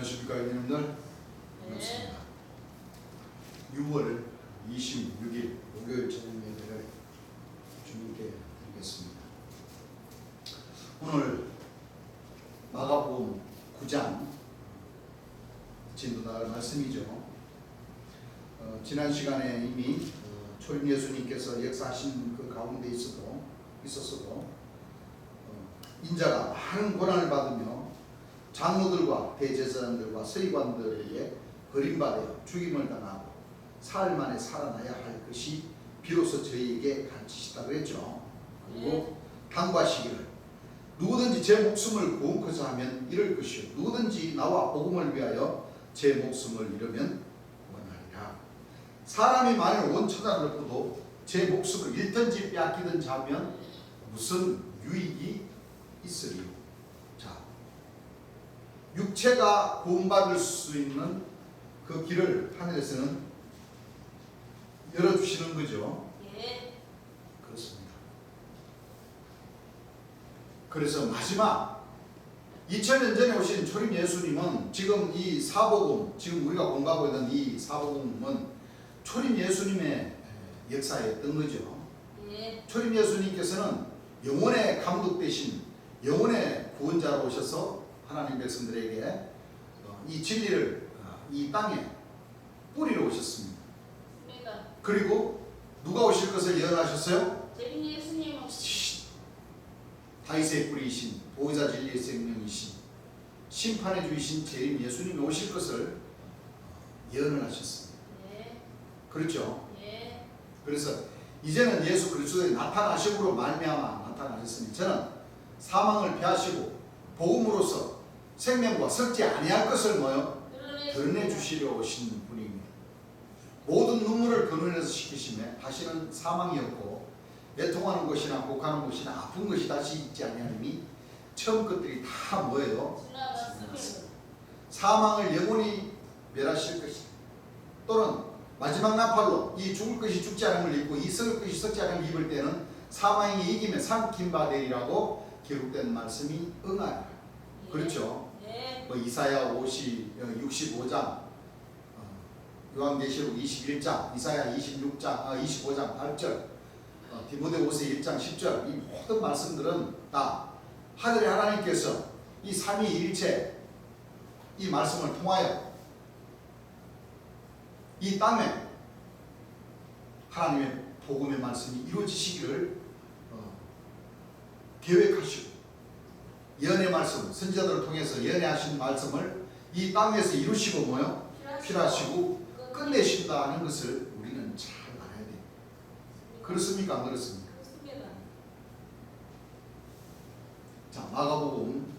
안녕하십니까 여러분들. 반갑습니다. 6월 26일 목요일 저녁 예배를 주님께 드리겠습니다. 오늘 마가복음 9장 진도 나갈 말씀이죠. 지난 시간에 이미 초림 예수님께서 역사하신 그 가운데 있었어도 인자가 많은 고난을 받으며 장로들과 대제사장들과 서기관들에게 버림받아 죽임을 당하고 사흘 만에 살아나야 할 것이 비로소 저희에게 가르치시다 그랬죠. 그리고 당부하시기를 누구든지 제 목숨을 구원코자 하면 잃을 것이요 누구든지 나와 복음을 위하여 제 목숨을 잃으면 구원하리라. 사람이 만일 온 천하를 얻고도 제 목숨을 잃든지 빼앗기든지 하면 무슨 유익이 있으리요. 자, 육체가 구원받을 수 있는 그 길을 하늘에서는 열어주시는 거죠. 예. 그렇습니다. 그래서 마지막 2000년 전에 오신 초림 예수님은 지금 이 사복음, 지금 우리가 공부하고 있는 이 사복음은 초림 예수님의 역사였던 거죠. 예. 초림 예수님께서는 영혼의 감독 대신 영혼의 구원자로 오셔서 하나님 백성들에게 이 진리를 이 땅에 뿌리러 오셨습니다. 그리고 누가 오실 것을 예언하셨어요? 예수님 다윗의 뿌리이신 보호자 진리의 생명이신 심판의 주이신 재림 예수님이 오실 것을 예언을 하셨습니다. 예. 그렇죠? 예. 그래서 이제는 예수 그리스도의 나타나심으로 말미암아 나타나셨으니 저는 사망을 피하시고 복음으로서 생명과 썩지 아니할 것을 뭐요? 드러내 주시려 오신 분입니다. 모든 눈물을 그 눈에서 씻기심에 다시는 사망이 없고 애통하는 것이나 곡하는 것이나 아픈 것이 다시 있지 아니하니 처음 것들이 다 뭐예요? 사망을 영원히 멸하실 것이다. 또는 마지막 나팔로 이 죽을 것이 죽지 않음을 입고 이 썩을 것이 썩지 않음을 입을 때는 사망이 이기면 삼킨 바 되리라고 기록된 말씀이 응하리라. 예. 그렇죠? 예. 뭐 이사야 65장, 요한계시록 21장, 이사야 25장 8절, 디모데후서 1장 10절 이 모든 말씀들은 다 하늘의 하나님께서 이 삼위일체 이 말씀을 통하여 이 땅에 하나님의 복음의 말씀이 이루어지시기를 계획하시고 예언의 말씀, 선지자들을 통해서 예언하신 말씀을 이 땅에서 이루시고 뭐요? 필하시고 끝내신다 하는 것을 우리는 잘 알아야 돼요. 그렇습니까? 안 그렇습니까? 그렇습니다. 자, 마가복음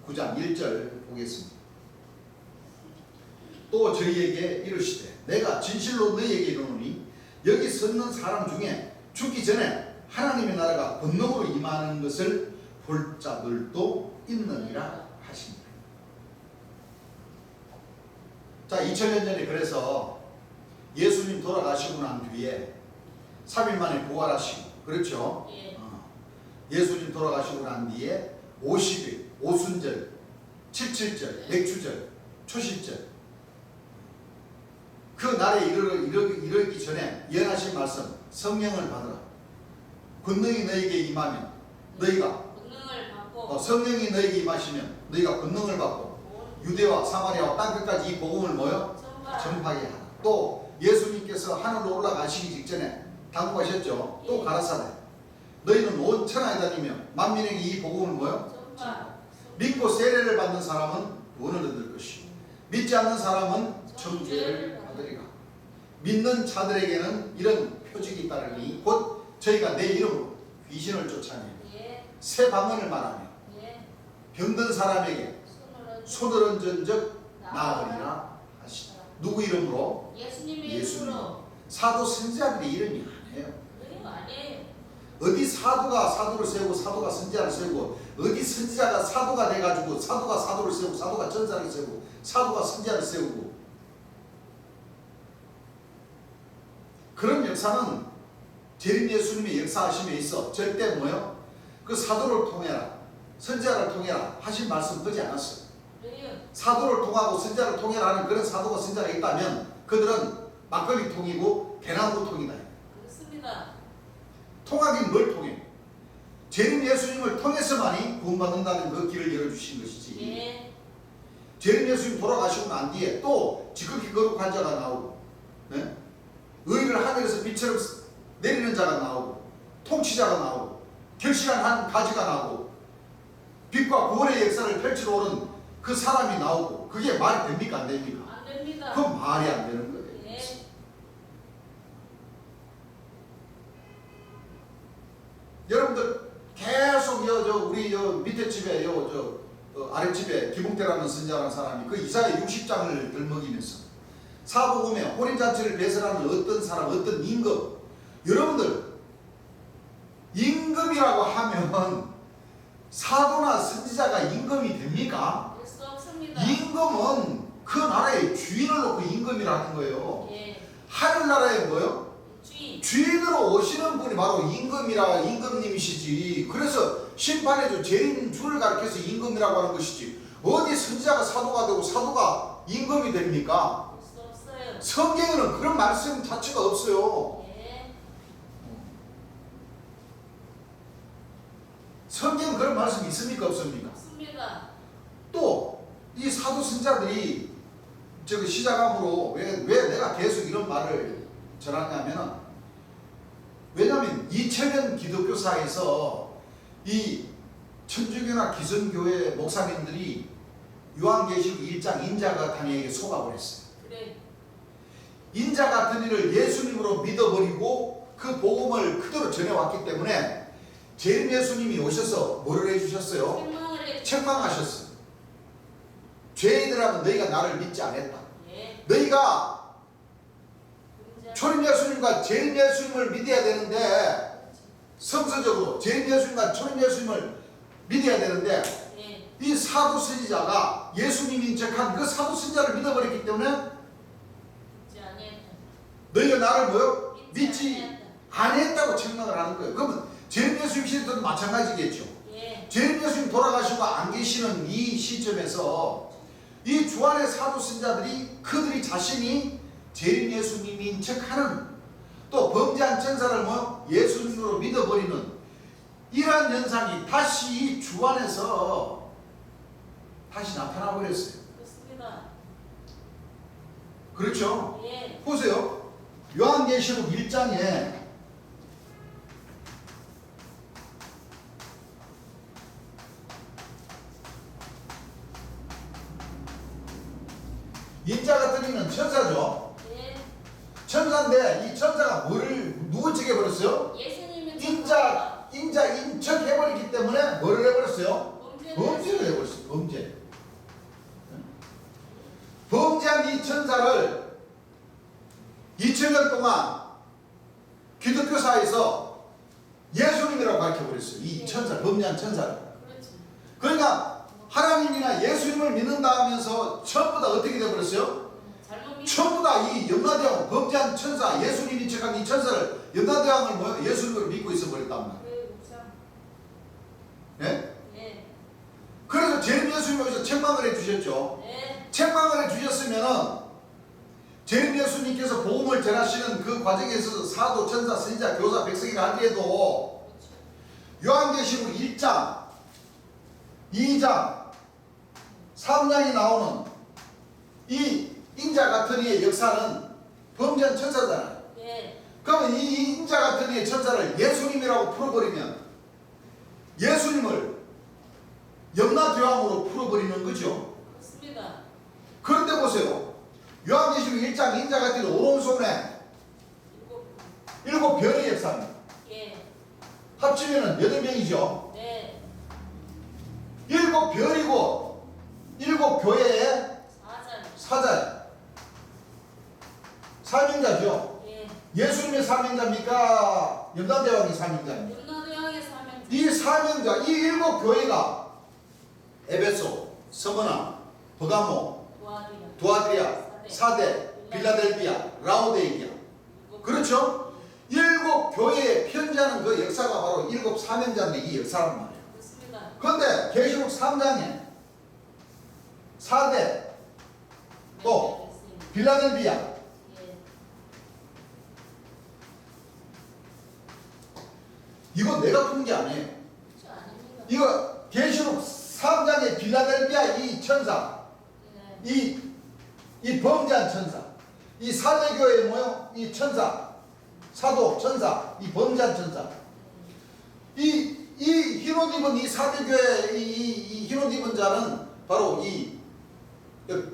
9장 1절 보겠습니다. 또 저희에게 이르시되 내가 진실로 너희에게 이르노니 여기 섰는 사람 중에 죽기 전에 하나님의 나라가 권능으로 임하는 것을 볼 자들도 있느니라 하십니다. 자, 2000년 전에 그래서 예수님 돌아가시고 난 뒤에 3일 만에 부활하시고 그렇죠? 예. 예수님 돌아가시고 난 뒤에 50일, 오순절, 칠칠절, 맥주절, 초실절 그 날에 이르기 전에 예언하신 말씀 성령을 받으라. 권능이 너에게 임하면 너희가 권능을 받고 성령이 너에게 임하시면 너희가 권능을 받고 유대와 사마리아와 땅끝까지 이 복음을 뭐요? 전파하게 하라. 또 예수님께서 하늘로 올라가시기 직전에 당부하셨죠. 또 가라사대 너희는 온 천하에 다니며 만민에게 이 복음을 뭐요? 믿고 세례를 받는 사람은 구원을 얻을 것이요 믿지 않는 사람은 정죄를 받으리라. 믿는 자들에게는 이런 표적이 따르니 곧 저희가 내 이름으로 귀신을 쫓아내며 새 방언을 말하며 병든 사람에게 손을 얹은 적 나으리라 하시다. 누구 이름으로? 예수님의 예수님. 이름으로. 사도 선지자들의 이름이 아니에요. 아니에요. 어디 사도가 사도를 세우고 사도가 선지자를 세우고 어디 선지자가 사도가 돼가지고 사도가 사도를 세우고 사도가 전사를 세우고 사도가 선지자를 세우고 그런 역사는 재림 예수님의 역사하심에 있어 절대 뭐요? 그 사도를 통해라 선지자를 통해라 하신 말씀 하지 않았어요. 사도를 통하고 선지자를 통일하는 그런 사도가 선지자가 있다면 그들은 막걸리 통이고 대나무 통이다. 그렇습니다. 통하긴 뭘 통해? 재림 예수님을 통해서만이 구원받는다는 그 길을 열어주신 것이지. 예. 재림 예수님 돌아가시고 난 뒤에 또 지극히 거룩한 자가 나오고, 네? 의를 하늘에서 빛처럼 내리는 자가 나오고, 통치자가 나오고, 결실한 한 가지가 나오고, 빛과 구원의 역사를 펼치러 오는 그 사람이 나오고, 그게 말이 됩니까 안 됩니까? 안 됩니다. 그건 말이 안 되는 거예요. 예. 여러분들 계속 우리 밑에 집에 아랫집에 기봉태라는 선지자라는 사람이 그 이사야 60장을 들먹이면서 사복음에 혼인잔치를 배설하는 어떤 사람, 어떤 임금, 여러분들 임금이라고 하면 사도나 선지자가 임금이 됩니까? 될 수 없습니다. 임금은 그 나라의 주인을 놓고 임금이라는 거예요. 예. 하늘나라에 뭐요? 주인. 주인으로 오시는 분이 바로 임금님이시지. 그래서 심판의 재림 주를 가리켜서 임금이라고 하는 것이지. 어디 선지자가 사도가 되고 사도가 임금이 됩니까? 될 수 없어요. 성경에는 그런 말씀 자체가 없어요. 예. 성경은 그런 말씀이 있습니까? 없습니까? 없습니다. 또 이 사도 선지자들이 시작함으로 왜 내가 계속 이런 말을 전하냐면은, 왜냐하면 2000년 기독교사에서 이 천주교나 기성교회 목사님들이 요한계시록 1장 인자 같은 이에게 속아버렸어요. 그래. 인자 같은 이를 예수님으로 믿어버리고 그 복음을 그대로 전해왔기 때문에 재림 예수님이 오셔서 뭐를 해주셨어요? 책망을 해. 책망하셨어요. 죄인들하고 너희가 나를 믿지 않았다. 예. 너희가 문제. 초림 예수님과 재림 예수님을 믿어야 되는데, 성서적으로 재림 예수님과 초림 예수님을 믿어야 되는데, 예. 이 사도 선지자가 예수님인 척한 그 사도 선지자를 믿어버렸기 때문에 믿지 아니했다. 너희가 나를 뭐요? 믿지 아니했다. 아니했다고 책망을 하는 거예요. 그러면 재림 예수님 시대도 마찬가지겠죠. 예. 재림 예수님 돌아가시고 안 계시는 이 시점에서 이 주안의 사도 선지자들이 그들이 자신이 재림 예수님인 척하는, 또 범죄한 천사를 뭐 예수님으로 믿어버리는 이러한 현상이 다시 이 주안에서 다시 나타나 버렸어요. 그렇습니다. 그렇죠? 예. 보세요. 요한계시록 1장에 인자 같은 이는 천사죠. 예. 천사인데 이 천사가 누구 척 해버렸어요? 예수님은 인척 해버리기 때문에 뭐를 해버렸어요? 범죄를 해버렸어요. 범죄. 범죄한 이 천사를 2000년 동안 기독교사에서 예수님이라고 가르쳐버렸어요. 이 천사, 범죄한 천사를. 그렇지. 그러니까 하나님이나 예수님을 믿는다 하면서 전부 다 어떻게 돼버렸어요? 잘못 믿. 전부 다 이 염라대왕, 범죄한 천사, 예수님이 척한 이 천사를, 염라대왕을 뭐 예수님을 믿고 있어 버렸단 말이에요. 그래 목사. 예? 예. 그래서 재림 예수님이 여기서 책망을 해주셨죠. 예. 책망을 해주셨으면은 재림 예수님께서 복음을 전하시는 그 과정에 있어서 사도, 천사, 선지자, 교사, 백성이라 하더라도 요한계시록 1장, 2장, 3장이 나오는 이 인자 같은 이의 역사는 범죄한 천사잖아요. 예. 그러면 이 인자 같은 이의 천사를 예수님이라고 풀어버리면 예수님을 염라대왕으로 풀어버리는 거죠. 그렇습니다. 그런데 보세요. 요한계시록 1장 인자 같은 이 오른손에 일곱. 7별의 역사입니다. 예. 합치면은 8명이죠. 네. 7별이고 7교회의 사자. 사자예요. 사명자죠. 예. 예수님의 사명자입니까? 염라대왕의 사명자입니까? 윤나대왕의 사명. 이 사명자, 이 7교회가 에베소, 스무나, 버가모, 도와드려. 두아드리아, 사대, 빌라델비아, 라오데이기아. 그렇죠? 7교회에 편지하는 그 역사가 바로 7 사명자인데 이 역사란 말이에요. 그렇습니다. 그런데 계시록 3장에 사대, 또 빌라델비아. 예. 이거 내가 푼 게 아니에요. 저 아닙니다. 이거 계시록 3장의 빌라델비아 이 천사, 예. 이 범죄한 천사, 이 사대교회의 뭐요? 이 천사, 사도 천사, 이 범죄한 천사. 이 흰옷 입은 이 사대교회 이 흰옷 입은 자는 바로 이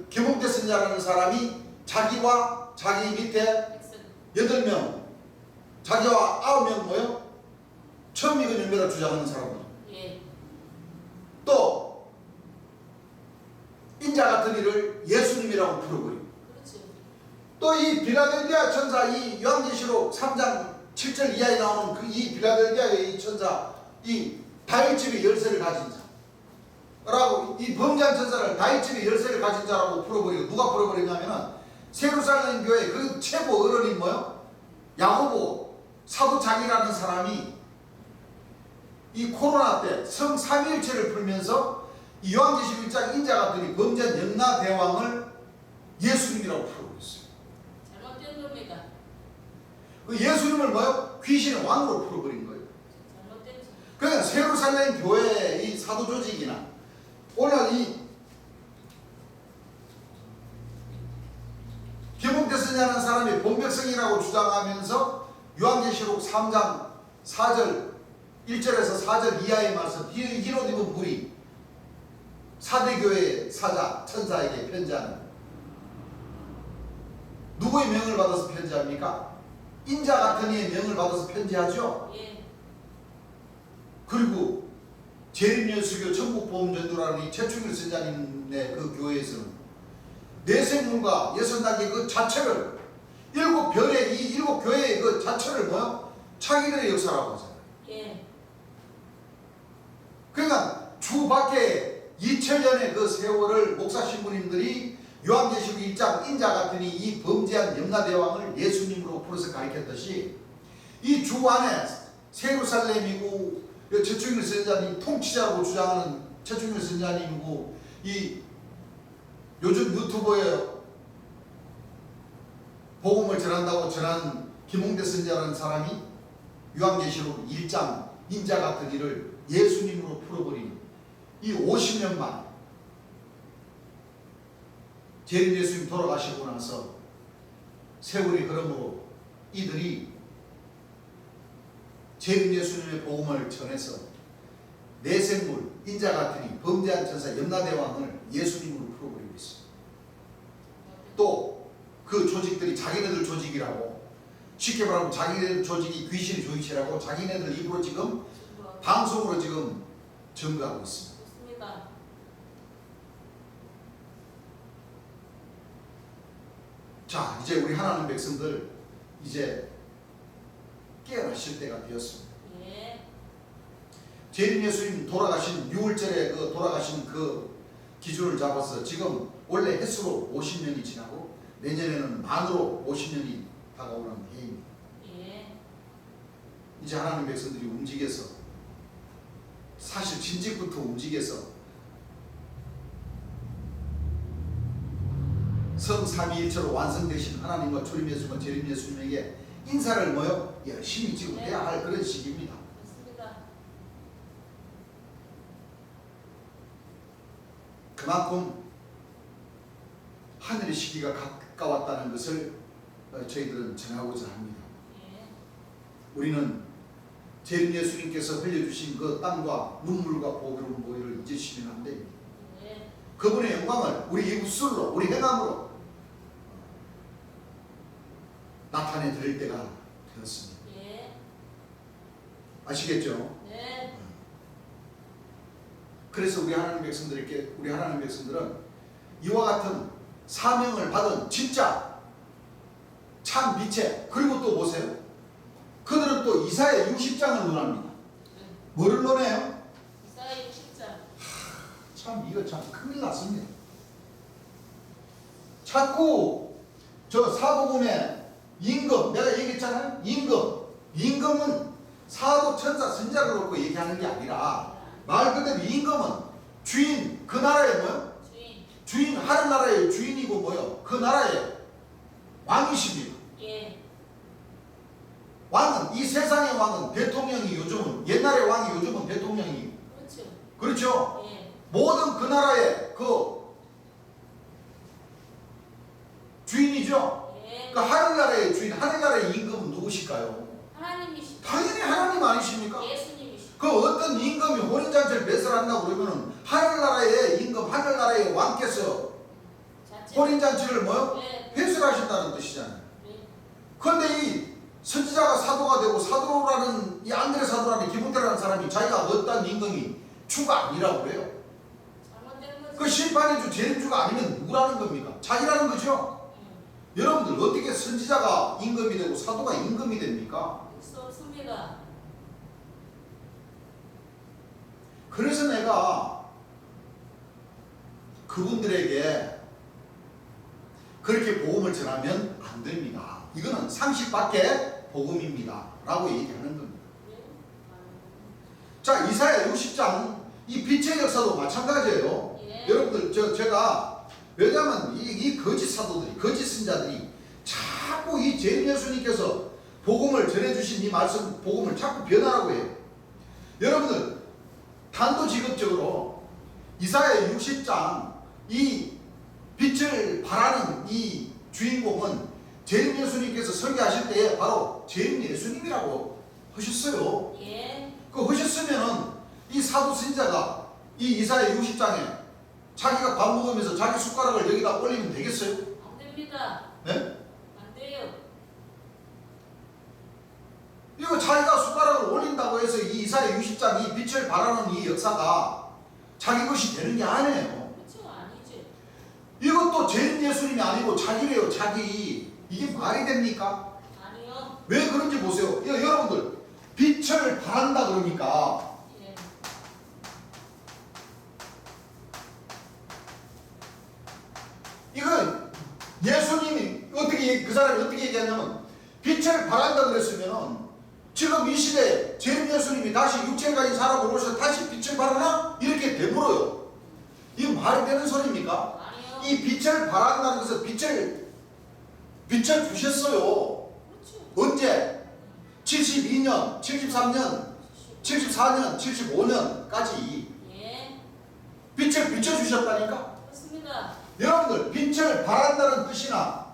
김홍대 선자라는 사람이 자기와 자기 밑에 백성. 8명, 자기와 9명 뭐요? 처음 익은 열매를 주장하는 사람들. 예. 또 인자 같은 이를 예수님이라고 부르고요. 그렇죠. 또 이 빌라델비아 천사, 이 요한계시록 3장 7절 이하에 나오는 그 이 빌라델비아의 이 천사, 이 다윗집의 열쇠를 가진 자라고, 이 범죄한 천사를 다윗집의 열쇠를 가진 자라고 풀어버리고, 누가 풀어버리냐면은 세루살렘 교회 그 최고 어른이 뭐요? 야고보 사도 장이라는 사람이 이 코로나 때 성 삼위일체를 풀면서 이 요한계시록 1장 인자 같더니 범죄한 영나 대왕을 예수님이라고 풀어버렸어요. 잘못된 겁니다. 그 예수님을 뭐요? 귀신의 왕으로 풀어버린 거예요. 잘못된 거. 그러니까 세루살렘 교회의 이 사도 조직이나 오늘 이 김홍대 선자라는 사람이 본백성이라고 주장하면서 요한계시록 3장 4절 1절에서 4절 이하의 말씀, 흰옷 입은 무리 사대교회의 사자 천사에게 편지하는, 누구의 명을 받아서 편지합니까? 인자 같은 이의 명을 받아서 편지하죠. 예. 그리고 재림예수교 천국보험전도라는 이 최충일 선자님의 그 교회에서는 내생문과 예선단계 그 자체를, 7별의 이 7교회의 그 자체를 뭐요? 자기들의 역사라고 하잖아요. 예. 그러니까 주 밖에 2000년의 그 세월을 목사 신부님들이 요한계시록 1장 인자 같으니 이 범죄한 염라대왕을 예수님으로 풀어서 가르쳤듯이, 이 주 안에 세루살렘이고 최충일 선자님 통치자라고 주장하는 최충일 선자님이고, 이 요즘 유튜브에 복음을 전한다고 전하는 김홍대 선자라는 사람이 요한계시록 1장 인자 같은 이를 예수님으로 풀어버린 이 50년 만 재림 예수님 돌아가시고 나서 세월이 흐름으로 이들이 재림 예수님의 복음을 전해서 내생물 인자 같으니 범죄한 천사 염라대왕을 예수님으로 풀어버리고 있어요. 또 그 조직들이 자기네들 조직이라고, 쉽게 말하면 자기네들 조직이 귀신의 조직이라고 자기네들 입으로 지금 방송으로 지금 증거하고 있습니다. 좋습니다. 자, 이제 우리 하나님 백성들 이제 깨어나실 때가 되었습니다. 예. 재림 예수님 돌아가신 6월절에 그 돌아가신 그 기준을 잡아서 지금 원래 횟수로 50년이 지나고 내년에는 만으로 50년이 다가오는 해입니다. 예. 이제 하나님 백성들이 움직여서, 사실 진직부터 움직여서 성삼위일체로 완성되신 하나님과 초림 예수님과 재림 예수님에게 인사를 뭐요? 열심히 지금 해야 할 그런 시기입니다. 좋습니다. 그만큼 하늘의 시기가 가까웠다는 것을 저희들은 전하고자 합니다. 예. 우리는 재림 예수님께서 흘려주신 그 땀과 눈물과 보배로운 보혈을 잊으시면 안 됩니다. 예. 그분의 영광을 우리 입술로, 우리 행함으로 나타내 드릴 때가 되었습니다. 예. 아시겠죠? 네. 그래서 우리 하나님 백성들은 이와 같은 사명을 받은 진짜 참 빛의, 그리고 또 보세요. 그들은 또 이사야 60장을 논합니다. 뭐를 논해요? 이사야 60장. 참 이거 참 큰일 났습니다. 자꾸 저 사복음에 임금, 내가 얘기했잖아요. 임금은 사도, 천사, 선자를 놓고 얘기하는 게 아니라 말 그대로 임금은 주인, 그 나라의 뭐요? 주인, 하늘나라의 주인이고 뭐요? 그 나라의 왕이십니다. 예. 왕은, 이 세상의 왕은 대통령이 요즘은, 옛날의 왕이 요즘은 대통령이, 그렇죠. 그렇죠? 예. 모든 그 나라의 그 주인이죠? 예. 그 하늘나라의 주인, 하늘나라의 임금은 누구실까요? 하나님이시죠. 당연히 하나님 아니십니까? 예수님이시죠. 그 어떤 임금이 혼인잔치를 배설한다고 그러면은 하늘나라의 임금, 하늘나라의 왕께서 자체. 혼인잔치를 뭐요? 예. 배설하신다는 뜻이잖아요. 예. 그런데 이 선지자가 사도가 되고 사도라는 이 안드레 사도라는 디모데라는 사람이 자기가 어떤 임금이 주가 아니라고 그래요. 잘못된 거죠. 그 심판의 주, 재림주가 아니면 누구라는 겁니까? 자기라는 거죠. 여러분들 어떻게 선지자가 임금이 되고 사도가 임금이 됩니까? 수 없습니다. 그래서 내가 그분들에게 그렇게 복음을 전하면 안 됩니다. 이거는 상식 밖의 복음입니다. 라고 얘기하는 겁니다. 예. 자, 이사야 60장 이 빛의 역사도 마찬가지예요. 예. 여러분들 제가 왜냐하면 이 거짓 사도들이, 거짓 선자들이 자꾸 이 재림 예수님께서 복음을 전해주신 이 말씀 복음을 자꾸 변하라고 해요. 여러분들 단도직입적으로 이사야 60장 이 빛을 발하는 이 주인공은 재림 예수님께서 설교하실 때에 바로 재림 예수님이라고 하셨어요. 예. 그 하셨으면은 이 사도 선지자가 이 이사야 60장에 자기가 밥 먹으면서 자기 숟가락을 여기다 올리면 되겠어요? 안 됩니다. 네? 안 돼요. 이거 자기가 숟가락을 올린다고 해서 이 이사야 60장 이 빛을 발하는 이 역사가 자기 것이 되는 게 아니에요. 그렇죠. 아니죠. 이것도 재림 예수님이 아니고 자기래요. 자기. 이게 말이 됩니까? 아니요. 왜 그런지 보세요. 여러분들 빛을 발한다 그러니까 예. 이건 예수님이 어떻게 그 사람이 어떻게 얘기하냐면 빛을 발한다 그랬으면은 지금 이 시대에 재림 예수님이 다시 육체를 가진 사람으로 오셔서 다시 빛을 발하나? 이렇게 되물어요. 이거 말이 되는 소리입니까? 아니요. 이 빛을 발한다는 것은 빛을 주셨어요. 그렇죠. 언제? 72년, 73년, 74년, 75년까지 예. 빛을 비춰주셨다니까? 그렇습니다. 여러분들 빛을 발한다는 뜻이나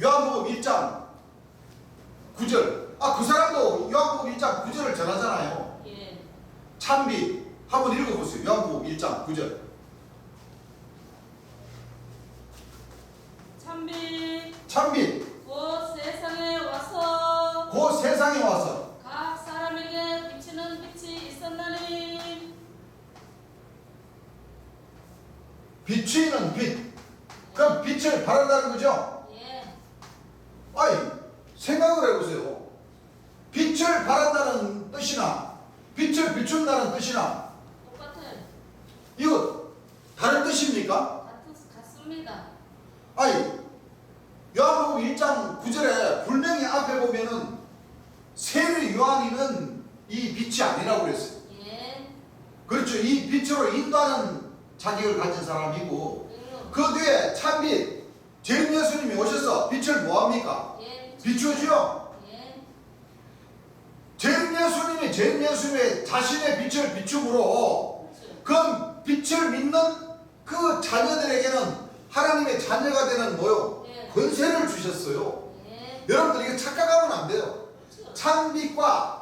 요한복음 1장 9절 그 사람도 요한복음 1장 9절을 전하잖아요. 예. 참빛 한번 읽어보세요. 요한복음 1장 9절 참빛 곧 세상에 와서 곧 세상에 와서 각 사람에게 비치는 빛이 있었나니. 비추이는 빛 그럼 빛을 발한다는 거죠? 예. 아니 생각을 해보세요. 빛을 발한다는 뜻이나 빛을 비춘다는 뜻이나 똑같아요. 이거 다른 뜻입니까? 같습니다. 아니 요한복음 1장 9절에 분명히 앞에 보면은 세례 요한이는 이 빛이 아니라고 그랬어요. 예. 그렇죠. 이 빛으로 인도하는 자격을 가진 사람이고 그 뒤에 참빛 재림 예수님이 오셔서 빛을 뭐합니까? 예. 비추죠. 예. 재림 예수님의 자신의 빛을 비춤으로 그렇죠. 그 빛을 믿는 그 자녀들에게는 하나님의 자녀가 되는 뭐요? 예. 권세를 주셨어요. 예. 여러분들 이거 착각하면 안 돼요. 그렇죠. 참빛과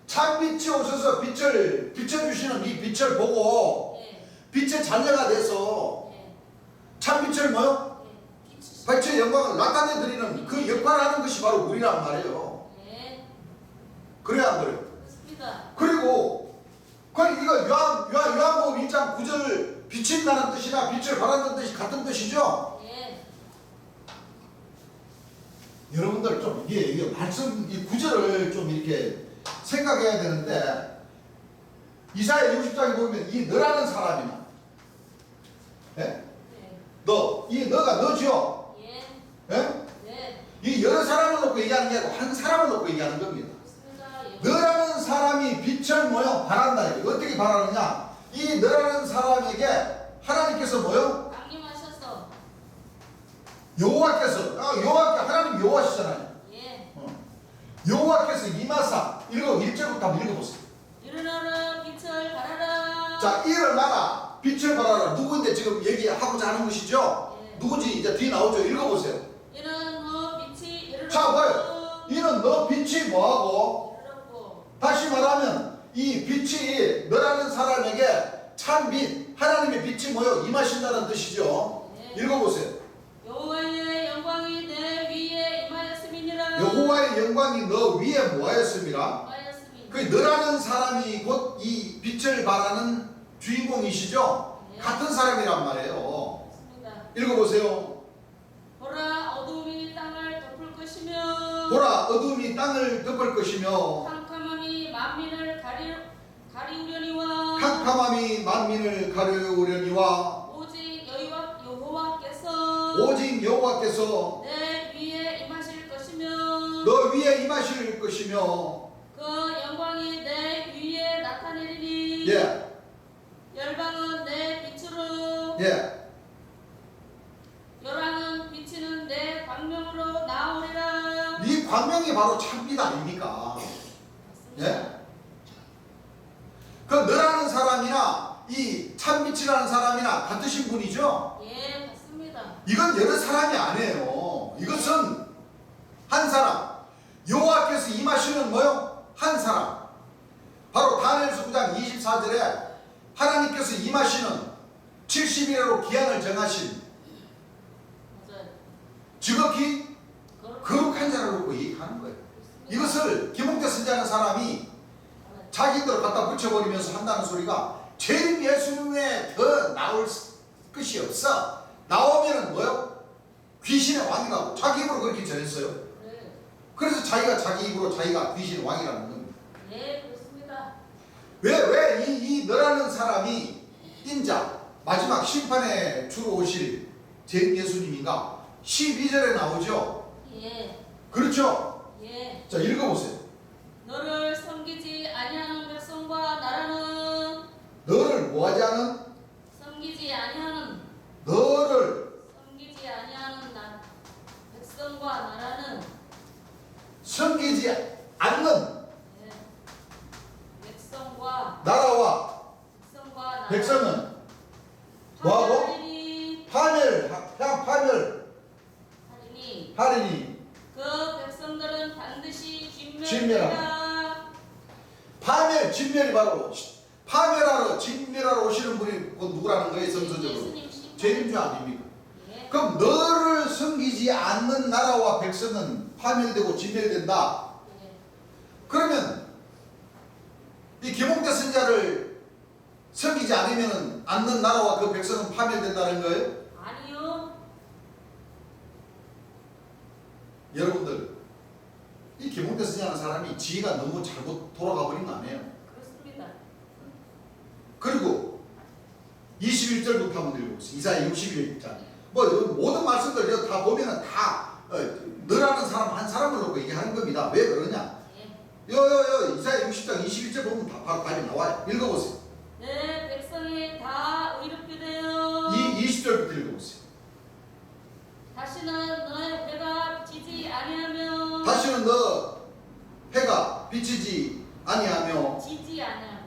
참빛이 오셔서 빛을 비춰주시는 이 빛을 보고 예. 빛의 자녀가 돼서 예. 참빛을 뭐요? 예. 빛이. 빛의 영광을 나타내 드리는 그 역할을 하는 것이 바로 우리란 말이에요. 예. 그래야 안 그래요? 그렇습니다. 그리고 이거 요한복음 1장 9절 비친다는 뜻이나 빛을 발한다는 뜻이 같은 뜻이죠? 예. 여러분들 좀 이게 말씀 이 구절을 좀 이렇게 생각해야 되는데 이사야 60장에 보면 이 너라는 사람이나 예? 예. 너가 너죠? 예. 예? 네. 이 여러 사람을 놓고 얘기하는 게 아니고 한 사람을 놓고 얘기하는 겁니다. 그렇습니다. 예. 너라는 사람이 빛을 발한다. 어떻게 발하느냐? 이 너라는 사람에게 하나님께서 뭐요? 강림하셔서 여호와께서 여호와께 하나님 여호와시잖아요. 예. 여호와께서 임하사 읽어 1절부터 한번 읽어보세요. 일어나라 빛을 발하라. 자, 일어나라 빛을 발하라. 누구인데 지금 얘기하고자 하는 것이죠? 예. 누군지 이제 뒤에 나오죠. 읽어보세요. 이는 너 빛이 이르렀고. 자, 봐요. 이는 너 빛이 뭐하고? 이르렀고. 다시 말하면 이 빛이 너라는 사람에게 참 빛, 하나님의 빛이 뭐요? 임하신다는 뜻이죠. 예. 읽어보세요. 여호와의 영광이 내 위에 임하였음이니라. 여호와의 영광이 너 위에 뭐하였음이라? 임하였음이니라. 그 너라는 사람이 곧 이 빛을 발하는 주인공이시죠? 예. 같은 사람이란 말이에요. 그렇습니다. 읽어보세요. 보라 어둠이 땅을 덮을 것이며 보라 어둠이 땅을 덮을 것이며 캄캄함이 만민을 가리우려니와 캄캄함이 만민을 가려우려니와 오직 여호와께서 오직 여호와께서 내 위에 임하실 것이며 너 위에 임하실 것이며 그 영광이 내 위에 나타내리니 예, 열방은 내 빛으로 예. 열왕은 비치는 내 광명으로 나오리라. 이 광명이 바로 참빛 아닙니까? 예? 그 너라는 사람이나 이 참빛이라는 사람이나 같으신 분이죠? 예, 맞습니다. 이건 여러 사람이 아니에요. 이것은 한 사람. 여호와께서 임하시는 뭐요? 한 사람. 바로 다니엘서 9장 24절에 하나님께서 임하시는 70일으로 기한을 정하신 맞아요. 지극히 거룩한 자를 놓고 얘기하는 거예요. 이것을 김홍태 선지하는 사람이 자기들 갖다 붙여버리면서 한다는 소리가 죄인 예수님에 더 나올 것이 없어. 나오면은 뭐요? 귀신의 왕이라고 자기 입으로 그렇게 전했어요. 네. 그래서 자기가 자기 입으로 자기가 귀신의 왕이라는 겁니다. 예, 그렇습니다. 왜 이 너라는 사람이 인자 마지막 심판에 주로 오실 죄인 예수님인가? 12절에 나오죠. 예, 그렇죠? 예. 자, 읽어보세요. 너를 섬기지 아니하는 백성과 나라는 너를 뭐하지 않은? 섬기지 아니하는 너를 섬기지 아니하는 백성과 나라는 섬기지 않는 예. 백성과 나라와 나라 백성은 뭐하고? 파멸 하리니 그 백성들은 반드시 진멸하리라. 파멸 진멸이 바로 파멸하러 진멸하러 오시는 분이 누구라는 거예요? 선서적으로 죄인 줄 아닙니까? 예. 그럼 너를 섬기지 않는 나라와 백성은 파멸되고 진멸된다. 예. 그러면 이 김홍태 선자를 섬기지 않는 나라와 그 백성은 파멸된다는 거예요? 아니요. 여러분들, 이 김홍태 선자라는 사람이 지혜가 너무 잘못 돌아가 버린 거 아니에요? 그렇습니다. 그리고 21절부터 한번 읽어보세요. 이사야 61장. 뭐 모든 말씀들 다 보면은 다 너라는 사람 한 사람을 놓고 얘기하는 겁니다. 왜 그러냐? 예. 이사야 60장 21절 보면 다 바로 답이 나와요. 읽어보세요. 내 백성이 다 의롭게 되어 20절부터 읽어보세요. 다시는 너의 해가 지지 아니하며 다시는 너 해가 비치지 아니하며 지지 아니하며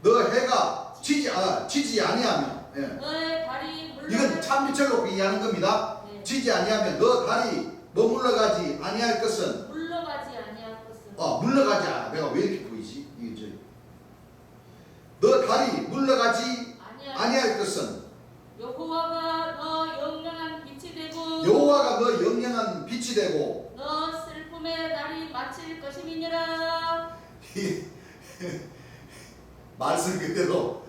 너 해가 지지 아니하며 예. 너의 달이 이건 참빛을 놓고 얘기하는 겁니다. 네. 지지 아니하며 너 달이 머물러가지 아니할 것은 물러가지 아니할 것은 물러가지 않아. 내가 왜 이렇게 보이지? 이게 너 달이 물러가지 아니할 것은 여호와가 너 영영한 빛이 되고 여호와가 너 영영한 빛이 되고 너 슬픔의 날이 마칠 것임이니라. 말씀 그대로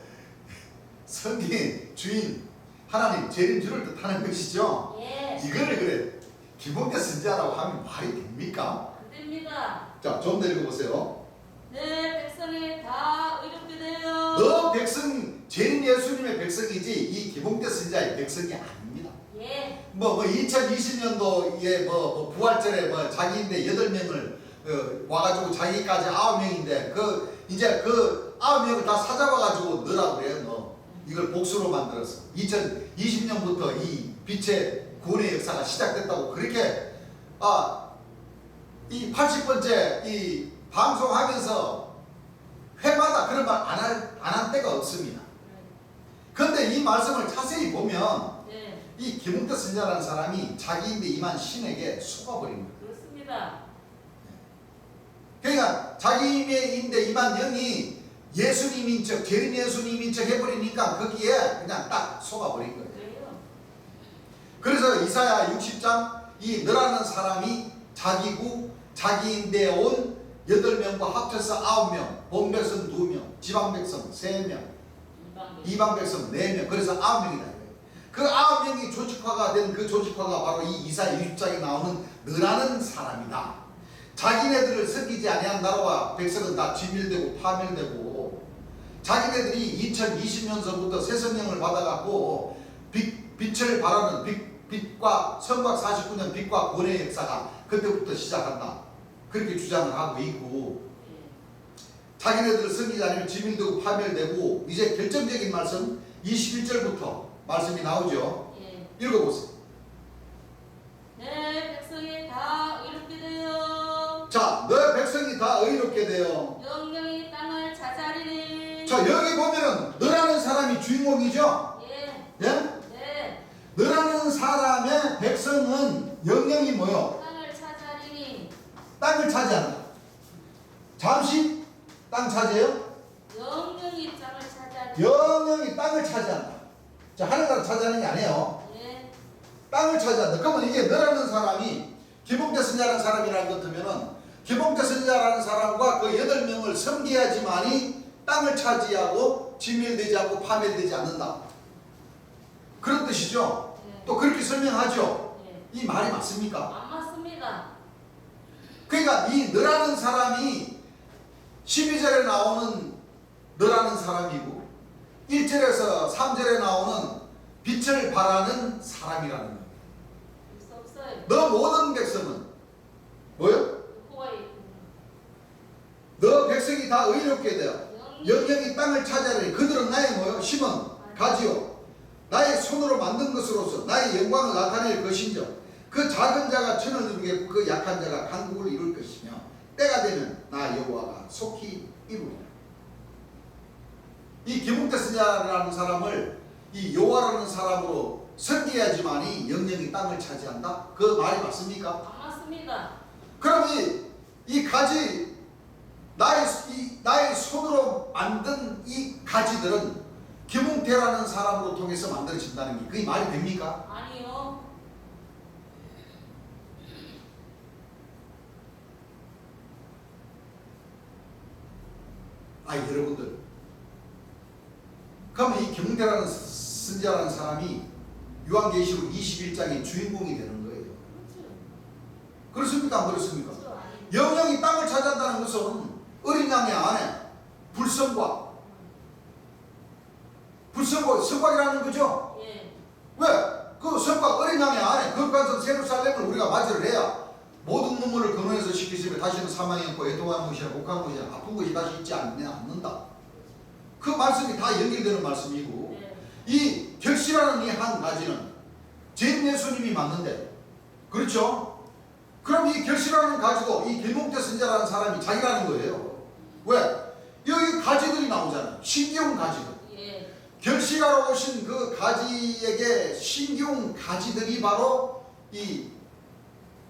성경 주인 하나님 재림 주를 뜻하는 것이죠. 예. 이거를 그래 김홍태 선지자라고 하면 말이 됩니까? 그됩니다. 자, 좀 더 읽어보세요. 내 백성이 다 의롭게 되어 너 백성 재림 예수님의 백성이지 이 김홍태 선지자의 백성이 아닙니다. 예. 2020년도에 부활절에 자기인데 8명을 와가지고 자기까지 9명인데 이제 그 9명을 다 사잡아가지고 너라고 그래요. 너 이걸 복수로 만들어서 2020년부터 이 빛의 구원의 역사가 시작됐다고 그렇게 이 80번째 이 방송하면서 회마다 그런 말 안 한 때가 없습니다. 그런데 이 말씀을 자세히 보면 네. 이 김웅태 선자라는 사람이 자기인데 임한 신에게 속아버린 거예요. 그렇습니다. 그러니까 자기인데 임한 영이 예수님인 척, 재림 예수님인 척 해버리니까 거기에 그냥 딱 속아버린 거예요. 그래요. 그래서 이사야 60장 이 너라는 사람이 자기고 자기인데 온 8명과 합쳐서 9명, 본백성 2명, 지방백성 3명, 이방백성 4명, 그래서 9명이다. 그 9명이 조직화가 된 그 조직화가 바로 이 이사야 60장에 나오는 너라는 사람이다. 자기네들을 섬기지 아니한 나라와 백성은 다 진멸되고 파멸되고, 자기네들이 2020년서부터 새 성령을 받아갖고 빛을 발하는 빛과 성곽 49년 빛과 구원의 역사가 그때부터 시작한다. 그렇게 주장을 하고 있고, 자기네들을 섬기지 않으면 진멸되고 파멸되고, 이제 결정적인 말씀 21절부터 말씀이 나오죠. 읽어보세요. 내 백성이 다 의롭게 되어 자, 너의 백성이 다 의롭게 되어 영영이 땅을 차지하리니. 자, 여기 보면은 너라는 사람이 주인공이죠. 예. 예? 네. 너라는 사람의 백성은 영영이 뭐요? 땅을 차지하리니. 땅을 차지한다. 잠시 땅 차지해요? 영영이 땅을 차지하리니. 영영이 땅을 차지한다. 자, 하늘나라 차지하는 게 아니에요. 예. 땅을 차지한다. 그러면 이게 너라는 사람이 기봉태 선자라는 사람이라는 것 같으면은 기봉태 선자라는 사람과 그 8명을 섬겨야지만이 땅을 차지하고 진멸되지 않고 파멸되지 않는다. 그런 뜻이죠. 예. 또 그렇게 설명하죠. 예. 이 말이 맞습니까? 안 맞습니다. 그러니까 이 너라는 사람이 12절에 나오는 너라는 사람이고 1절에서 3절에 나오는 빛을 발하는 사람이라는 거예요. 수 없어요. 너 모든 백성은 뭐요? 호와이. 너 백성이 다 의롭게 되어 영영이 땅을 차지하리니 그들은 나의 뭐요? 심은 가지요 나의 손으로 만든 것으로서 나의 영광을 나타낼 것인즉 그 작은 자가 천을 이루겠고 그 약한 자가 강국을 이룰 것이며 때가 되면 나 여호와가 속히 이루리라. 이 기봉태 선자라는 사람을 이 여호와라는 사람으로 섬겨야지만이 영영이 땅을 차지한다? 그 말이 맞습니까? 안 맞습니다. 그럼 이 가지 나의 손으로 만든 이 가지들은 김웅태라는 사람으로 통해서 만들어진다는 게 그게 말이 됩니까? 아니요. 여러분들, 그러면 이 김웅태라는 선지자라는 사람이 요한계시록 21장의 주인공이 되는 거예요. 그렇죠. 그렇습니까? 안 그렇습니까? 그렇죠. 아니요. 영영이 땅을 차지한다는 것은 어린 양의 안에 불성과 성곽이라는 거죠. 예. 왜? 그 성곽 어린 양의 안에 거룩한 예루살렘을 우리가 맞이를 해야 모든 눈물을 근원에서 씻기시며 다시는 사망이 없고 애통하는 것이나 곡하는 것이나 아픈 것이 다시 있지 않는다. 그 말씀이 다 연결되는 말씀이고, 네. 이 결실하는 이 한 가지는 제 예수님이 맞는데, 그렇죠? 그럼 이 결실하는 가지도 이 김웅태 선자라는 사람이 자기라는 거예요. 왜? 여기 가지들이 나오잖아요. 신기한 가지들. 예. 결실하러 오신 그 가지에게 신기한 가지들이 바로 이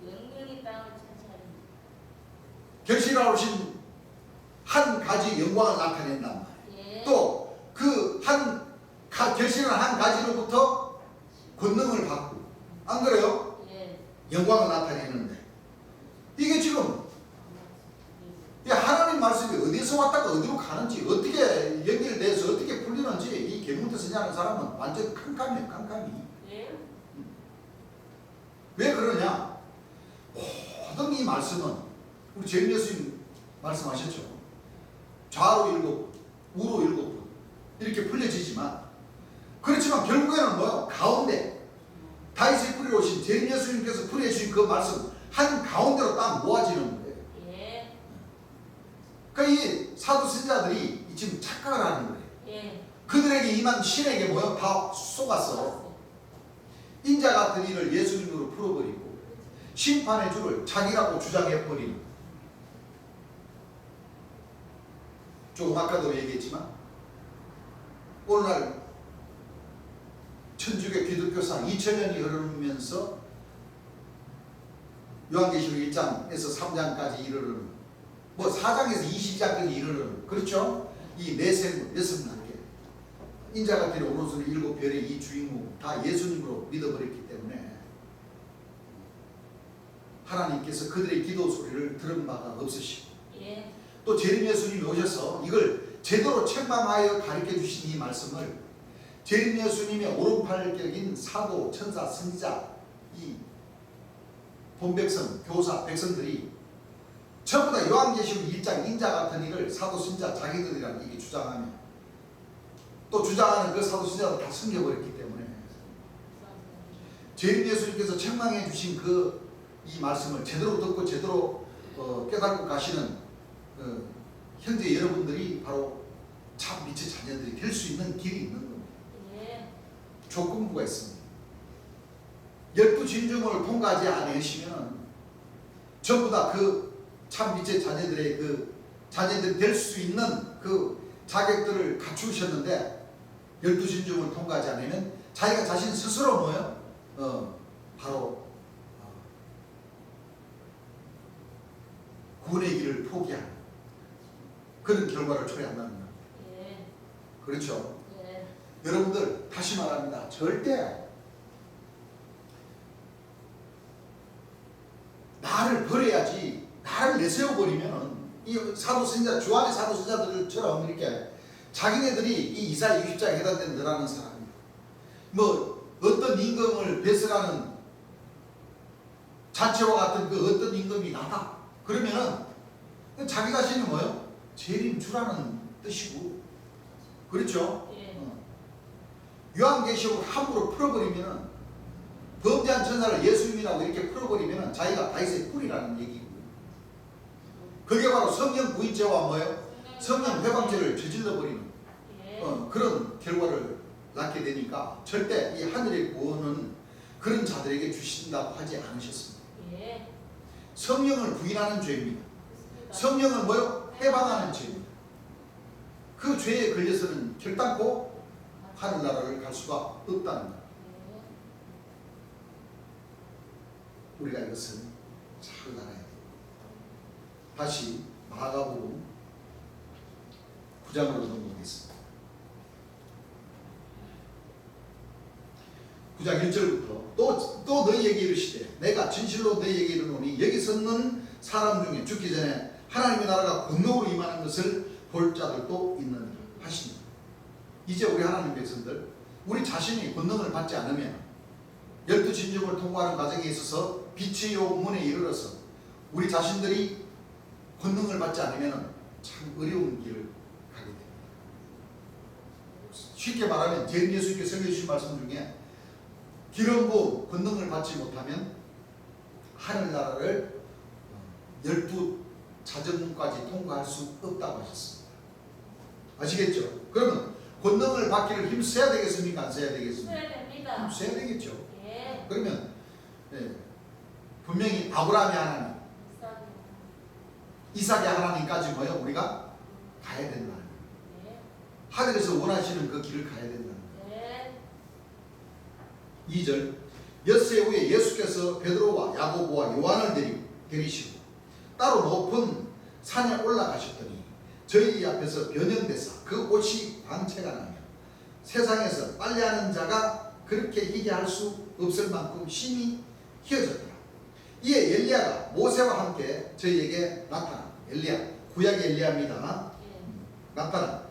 영영이 땅을 차지하리니. 결실하러 오신 한 가지 영광을 나타낸단 말이에요. 예. 또 그 결실한 한 가지로부터 권능을 받고, 안 그래요? 예. 영광을 나타내는데, 이게 지금 이 하나님 말씀이 어디서 왔다가 어디로 가는지, 어떻게 연결돼서 어떻게 풀리는지 이 김웅태 선지자라는 사람은 완전 깜깜해요. 깜깜이. 예. 왜 그러냐? 모든 이 말씀은 우리 재림 예수님 말씀하셨죠. 좌로 7분, 우로 7분 이렇게 풀려지지만, 그렇지만 결국에는 뭐요? 가운데 다윗의 뿌리로 오신 재림 예수님께서 풀어주신 그 말씀 한 가운데로 딱 모아지는 거예요. 예. 그러니까 이 사도 선지자들이 지금 착각을 하는 거예요. 예. 그들에게 임한 신에게 뭐요? 다 속았어. 인자 같은 이를 예수님으로 풀어버리고 심판의 주를 자기라고 주장해버리는, 조금 아까도 얘기했지만 오늘날 천주교 기독교상 2000년이 흐르면서 요한계시록 1장에서 3장까지 이르는, 뭐 4장에서 22장까지 이르는, 그렇죠? 이 내세물, 6단계 인자 같은 오른손 7별의 이 주인공 다 예수님으로 믿어버렸기 때문에 하나님께서 그들의 기도 소리를 들은 바가 없으시고, 예. 또 재림 예수님이 오셔서 이걸 제대로 책망하여 가르쳐 주신 이 말씀을 재림 예수님의 오른팔격인 사도, 천사, 선지자, 이 본백성, 교사, 백성들이 전부 다 요한계시록 1장 인자 같은 이를 사도, 선지자, 자기들이라는 이게 주장하며 또 주장하는 그 사도, 선지자도 다 숨겨버렸기 때문에 재림 예수님께서 책망해 주신 그 이 말씀을 제대로 듣고 제대로 깨닫고 가시는 형제 여러분들이 바로 참 빛의 자녀들이 될 수 있는 길이 있는 겁니다. 예. 조건부가 있습니다. 12진중을 통과하지 않으시면 전부 다 그 참 빛의 자녀들의 그 자녀들이 될 수 있는 그 자격들을 갖추셨는데 12진중을 통과하지 않으면 자기가 자신 스스로 뭐요? 바로 구원의 길을 포기하는 그런 결과를 초래한다는 겁니다. 예. 그렇죠? 예. 여러분들 다시 말합니다. 절대 나를 버려야지, 나를 내세워버리면 이 사도 선지자, 주안의 사도 선지자들처럼 이렇게 자기네들이 이 이사야 60장에 해당되는 너라는 사람이야, 뭐 어떤 임금을 배설하는 자체와 같은 그 어떤 임금이 나다 그러면은 자기 자신이 뭐요? 재림주라는 뜻이고, 그렇죠? 예. 요한계시록을 함부로 풀어버리면은, 범죄한 천사를 예수님이라고 이렇게 풀어버리면은 자기가 다윗의 꿀이라는 얘기고, 그게 바로 성령 부인죄와 뭐예요? 성령 회방죄를 저질러버리는 예. 그런 결과를 낳게 되니까 절대 이 하늘의 구원은 그런 자들에게 주신다고 하지 않으셨습니다. 예. 성령을 부인하는 죄입니다. 그렇습니다. 성령을 뭐요? 해방하는 죄입니다. 그 죄에 걸려서는 결단코 하늘나라를 갈 수가 없다는 것. 예. 우리가 이것을 잘 알아야 돼요. 다시 마가복음 9장으로 넘어가겠습니다. 9장 1절부터 또 너희에게 이르시되 내가 진실로 너희에게 이르노니 여기 섰는 사람 중에 죽기 전에 하나님의 나라가 권능으로 임하는 것을 볼 자들도 있느니라 하십니다. 이제 우리 하나님 백성들, 우리 자신이 권능을 받지 않으면 12진중을 통과하는 과정에 있어서 빛의 문에 이르러서 우리 자신들이 권능을 받지 않으면 참 어려운 길을 가게 됩니다. 쉽게 말하면 재림 예수님께서 설교해 주신 말씀 중에 기름 부음 권능을 받지 못하면 하늘나라를 12자정문까지 통과할 수 없다고 하셨습니다. 아시겠죠? 그러면 권능을 받기를 힘써야 되겠습니까? 안 써야 되겠습니까? 써야 됩니다. 힘써야 되겠죠. 예. 그러면 분명히 아브라함의 하나님, 이삭의 하나님까지 뭐요? 우리가 가야 된다. 예. 하늘에서 원하시는 그 길을 가야 된다. 예. 2절 엿새 후에 예수께서 베드로와 야고보와 요한을 데리시고 따로 높은 산에 올라가셨더니 저희 앞에서 변형되사 그 옷이 광채가 나며 세상에서 빨래하는 자가 그렇게 희게 할 수 없을 만큼 심히 희어졌더라. 이에 엘리야가 모세와 함께 저희에게 나타나, 엘리야 구약의 엘리야입니다. 예. 나타나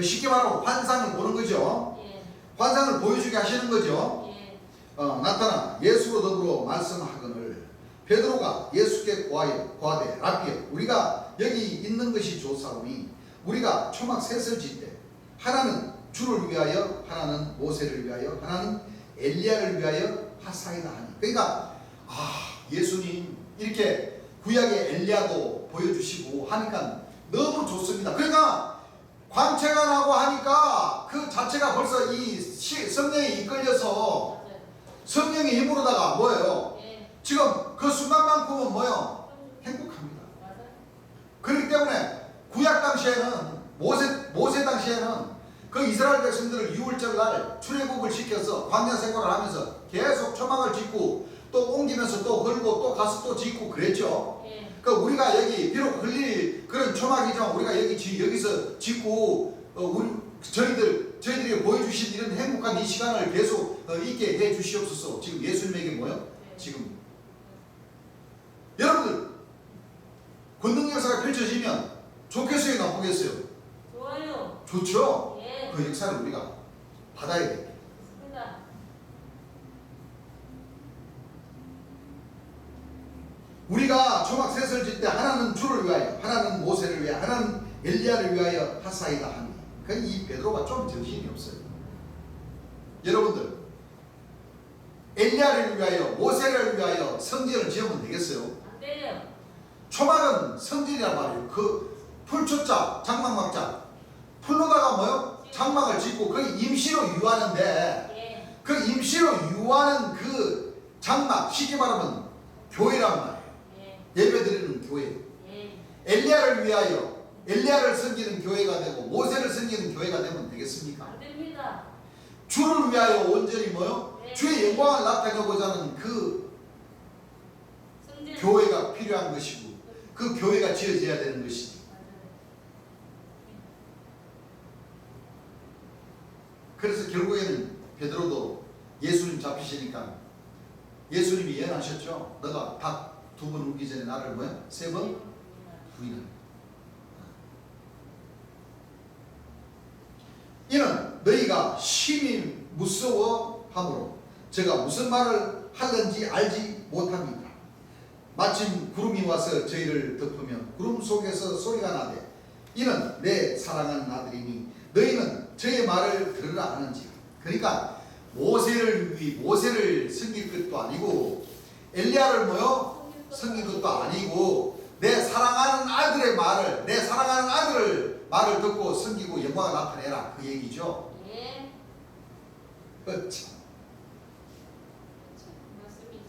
쉽게 말하면 환상을 보는 거죠. 예. 환상을 보여주게 하시는 거죠. 예. 나타나 예수로 더불어 말씀하거늘 베드로가 예수께 고하되 라비여 우리가 여기 있는 것이 좋사오니 우리가 초막 셋을 짓되 하나는 주를 위하여 하나는 모세를 위하여 하나는 엘리야를 위하여 하사이다 하니, 그러니까 예수님 이렇게 구약의 엘리야도 보여주시고 하니까 너무 좋습니다. 그러니까 광채가 나고 하니까 그 자체가 벌써 이 성령에 이끌려서 맞아요. 성령의 힘으로다가 뭐예요? 예. 지금 그 순간만큼은 뭐예요? 행복합니다. 맞아요. 그렇기 때문에 구약 당시에는 모세 당시에는 그 이스라엘 백성들을 유월절 날 출애굽을 시켜서 광야 생활을 하면서 계속 초막을 짓고 또 옮기면서 또 걸고 또 가서 또 짓고 그랬죠. 예. 그 우리가 여기 비록 흘릴 그런 초막이지만 우리가 여기서 짓고 우리 저희들이 보여주신 이런 행복한 이 시간을 계속 있게 해 주시옵소서. 지금 예수님에게 뭐요? 네. 지금 여러분들 권능 역사가 펼쳐지면 좋겠어요, 나쁘겠어요? 좋아요. 좋죠. 예. 그 역사를 우리가 받아야 돼. 좋습니다. 우리가 초막 셋을 짓 때 하나는 주를 위하여, 하나는 모세를 위하여, 하나는 엘리야를 위하여 하사이다 하니. 그러니까 이 베드로가 좀 정신이 없어요. 여러분들 엘리야를 위하여, 모세를 위하여 성전을 지으면 되겠어요? 안 돼요. 초막은 성전이란 말이에요. 그 풀초자, 장막막자, 풀로다가 뭐요? 장막을 짓고 그 임시로 유하는데 예. 그 임시로 유하는 그 장막, 쉽게 말하면 교회란 말이에요. 예. 예배드리는 교회. 예. 엘리야를 위하여 엘리야를 섬기는 교회가 되고 모세를 섬기는 교회가 되면 되겠습니까? 안 됩니다. 주를 위하여 온전히 뭐요? 네. 주의 영광을 나타내고자 하는 그 성질. 교회가 필요한 것이고 그 교회가 지어져야 되는 것이지. 맞아요. 그래서 결국에는 베드로도 예수님 잡히시니까 예수님이 예언하셨죠. 너가 닭 두 번 울기 전에 나를 뭐야? 세 번 부인한다. 이는 너희가 심히 무서워함으로 제가 무슨 말을 하는지 알지 못합니다. 마침 구름이 와서 저희를 덮으며 구름 속에서 소리가 나되 이는 내 사랑하는 아들이니 너희는 저의 말을 들으라 하는지라. 그러니까 모세를 섬길 것도 아니고 엘리야를 뭐요? 섬길 것도 아니고 내 사랑하는 아들의 말을, 내 사랑하는 아들을 말을 듣고 섬기고 영광을 나타내라, 그 얘기죠. 예. 참. 맞습니다.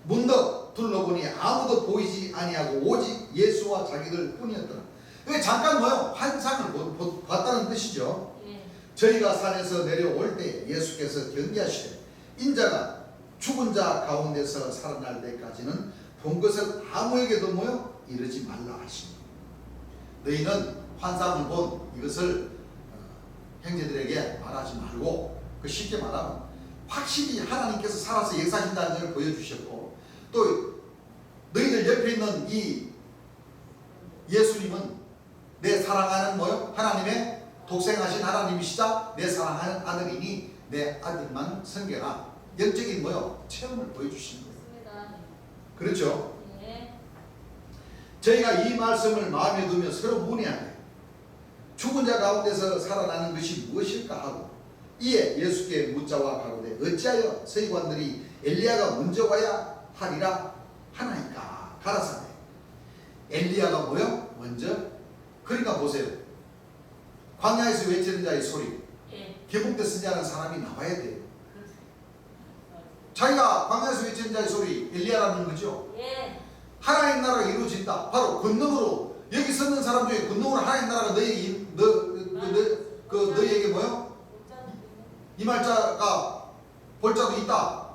문득 둘러보니 아무도 보이지 아니하고 오직 예수와 자기들 뿐이었더라. 이게 잠깐 뭐요? 환상을 봤다는 뜻이죠. 예. 저희가 산에서 내려올 때 예수께서 경계하시되 인자가 죽은 자 가운데서 살아날 때까지는 본 것을 아무에게도 뭐요? 이르지 말라 하시니. 너희는 환상을 본 이것을 형제들에게 말하지 말고, 그 쉽게 말하면 확실히 하나님께서 살아서 역사하신다는 점을 보여주셨고, 또 너희들 옆에 있는 이 예수님은 내 사랑하는 뭐요? 하나님의 독생하신 하나님이시자 내 사랑하는 아들이니 내 아들만 섬겨라. 영적인 뭐요? 체험을 보여주시는 거예요. 맞습니다. 그렇죠? 예. 저희가 이 말씀을 마음에 두며 서로 문의하되 죽은 자 가운데서 살아나는 것이 무엇일까 하고 이에 예수께 묻자와 가로되 어찌하여 서기관들이 엘리야가 먼저 와야 하리라 하나이까. 가라사대 엘리야가 뭐요? 먼저. 그러니까 보세요. 광야에서 외치는 자의 소리, 예. 개복돼 쓰지 않은 사람이 나와야 돼요. 그렇죠. 자기가 광야에서 외치는 자의 소리, 엘리야라는 거죠. 예. 하나님 나라가 이루어진다. 바로 권능으로, 여기 서는 사람 중에 권능으로 하나님 나라가 너희에게 뭐요? 이 말자가 볼자도 있다.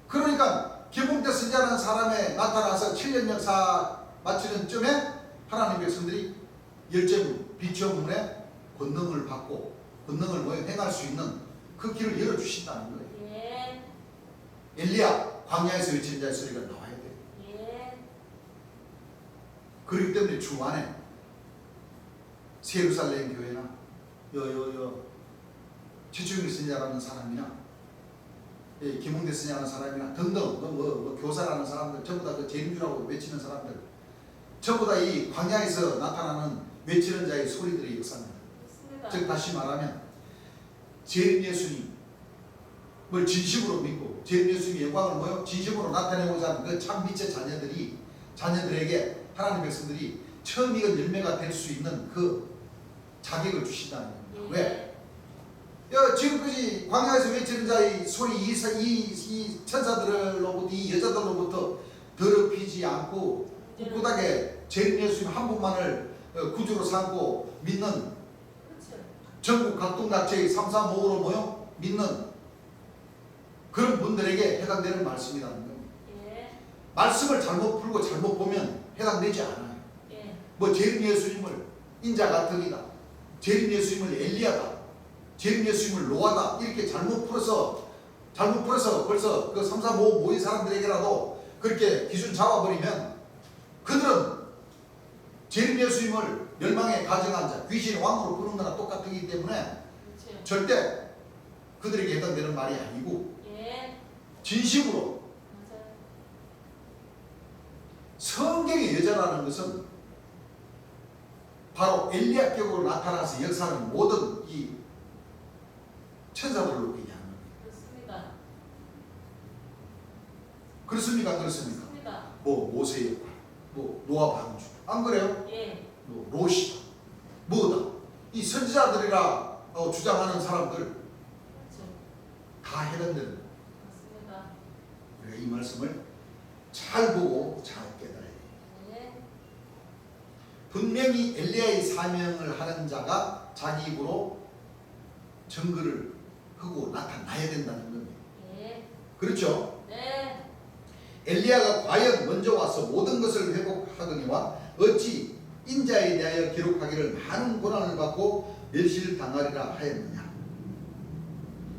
그러니까 개봉 때 쓰지 않은 사람에 나타나서 7년 역사 마치는 쯤에 하나님 백성들이 열제문, 비추문에 권능을 받고 권능을 뭐요? 행할 수 있는 그 길을 열어주신다는 거예요. 예. 엘리야, 광야에서 외치는 자의 소리가 나와야 돼요. 예. 그렇기 때문에 주 안에 예루살렘 교회나 최초경에 쓰냐라는 사람이나 김홍대 쓰냐라는 사람이나 등등 교사라는 사람들 전부 다 그 재림주라고 외치는 사람들 전부 다 이 광야에서 나타나는 외치는 자의 소리들의 역사입니다. 맞습니다. 즉 다시 말하면 재림 예수님을 진심으로 믿고 재림 예수님의 영광을 뭐요? 진심으로 나타내고자 하는 그 참 빛의 자녀들에게 하나님 백성들이 처음 익은 열매가 될 수 있는 그 자격을 주신다는 겁니다. 예. 왜? 지금까지 광야에서 외치는 자의 소리 이 천사들로부터 이 여자들로부터 더럽히지 않고 꿋꿋하게 재림 예수님 한 분만을 구주로 삼고 믿는 그렇죠. 전국 각동각체의 335로 모여 믿는 그런 분들에게 해당되는 말씀이라는 겁니다. 예. 말씀을 잘못 풀고 잘못 보면 해당되지 않아요. 예. 뭐 재림 예수님을 인자 같으리다, 재림 예수님을 엘리야다, 재림 예수님을 노아다 이렇게 잘못 풀어서 벌써 그 3, 4, 5 모인 사람들에게라도 그렇게 기준 잡아버리면 그들은 재림 예수님을 멸망에 가정한 자, 귀신의 왕으로 부르는 거나 똑같기 때문에 그렇죠. 절대 그들에게 해당되는 말이 아니고 예. 진심으로 맞아요. 성경의 여자라는 것은 바로 엘리야격으로 나타나서 역사하는 모든 이 천사들로 얘기하는 거예요. 그렇습니다. 그렇습니까? 그렇습니까? 그렇습니다. 뭐 모세의 역할, 뭐 노아 방주, 안 그래요? 예. 뭐 로시다, 뭐다. 이 선지자들이라 주장하는 사람들 그렇죠. 다 해당되는 거예요. 맞습니다. 우리가 이 말씀을 잘 보고 잘 깨달아야 돼요. 예. 분명히 엘리야의 사명을 하는 자가 자기 입으로 증거를 하고 나타나야 된다는 겁니다. 예. 그렇죠? 네. 엘리야가 과연 먼저 와서 모든 것을 회복하거니와 어찌 인자에 대하여 기록하기를 많은 고난을 받고 멸실당하리라 하였느냐.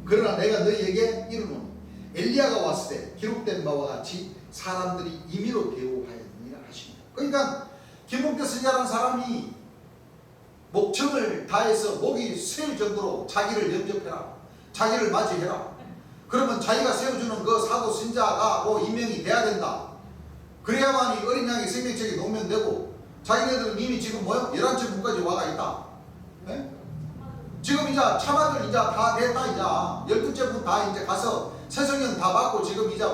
그러나 내가 너희에게 이르노니 엘리야가 왔을 때 기록된 바와 같이 사람들이 임의로 대우하였느니라 하십니다. 그러니까 김홍태 선지자라는 사람이 목청을 다해서 목이 쇠일 정도로 자기를 영접해라, 자기를 맞이해라. 그러면 자기가 세워주는 그 사도 신자가 임명이 돼야 된다. 그래야만이 어린 양의 생명책이 놓으면 되고, 자기네들은 이미 지금 11째 문까지 와가 있다. 네? 지금 이제 참아들 이제 다 됐다. 이제 12째 문 다 이제 가서 새성령 다 받고 지금 이제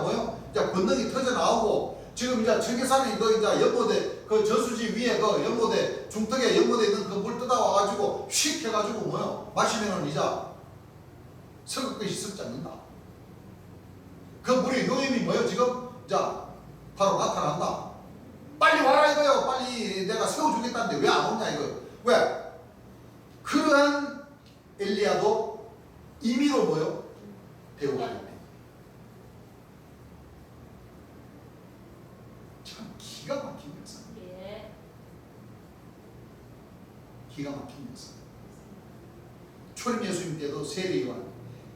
이제 권능이 터져 나오고, 지금 이제 청계산에 그 이제 연못에 그 저수지 위에 그 연못에 중턱에 연못에 있는 그 물 뜯어 와가지고 휙 해가지고 마시면은 이제 서극것이 썩지 않는다. 그 물의 요임이 지금 자 바로 나타난다. 빨리 와라 이거요. 빨리 내가 세워주겠다는데 왜 안 오냐 이거. 왜? 그러한 엘리야도 임의로 대우하기 때문에. 참 기가 막힌 역사. 예. 기가 막힌 역사. 초림 예수님 때도 세례요한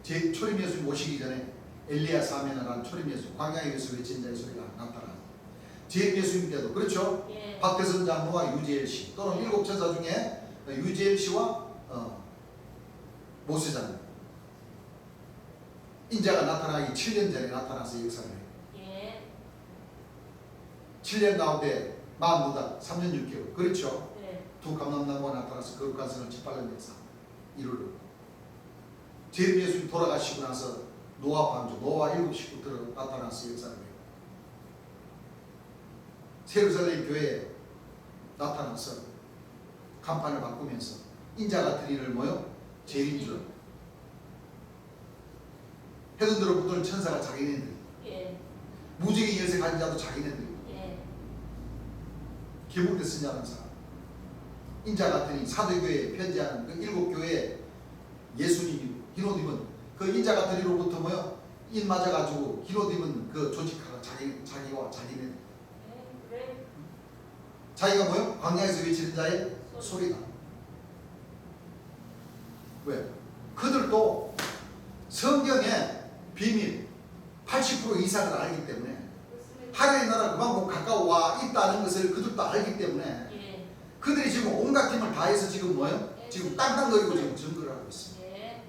초림 예수님 오시기 전에 엘리야 사면을 한 초림 예수, 광야의 예수 외친 자의 소리가 나타나고, 재림 예수님 때도 그렇죠. 예. 박태선 장로와 유재일 씨, 또는 일곱 천사 중에 유재일 씨와 모세장 인자가 나타나기 7년 전에 나타나서 역사를 해요. 예. 7년 가운데 42달 3년 6개월 그렇죠. 네. 두 감람나무가 나타나서 거룩한 성을 짓밟는 역사 이루고, 재림 예수님 돌아가시고 나서 노아 방주, 노아 7 식구들은 나타나서 역사를 해요. 세루살렘 교회에 나타나서 간판을 바꾸면서 인자 같은 이를 재림주로 헤든들로부터는 천사가 자기네들, 예. 무지개 열쇠 가진 자도 자기네들, 예. 기복대 쓰냐는 사람, 인자 같으니 사도교회에 편지하는 그 7교회에 예수님이 히노dim은 그 인자 같은 이로부터 인 맞아가지고 히노dim은 그 조직하고 자기와 자기네 그래. 자기가 광야에서 외치는 자의 소리다. 왜? 그들도 성경의 비밀 80% 이상을 알기 때문에 그렇습니다. 하나님의 나라 그만큼 가까워 와 있다는 것을 그들도 알기 때문에 예. 그들이 지금 온갖 힘을 다해서 지금 지금 땅땅거리고 지금 증거를 하고 있습니다. 예.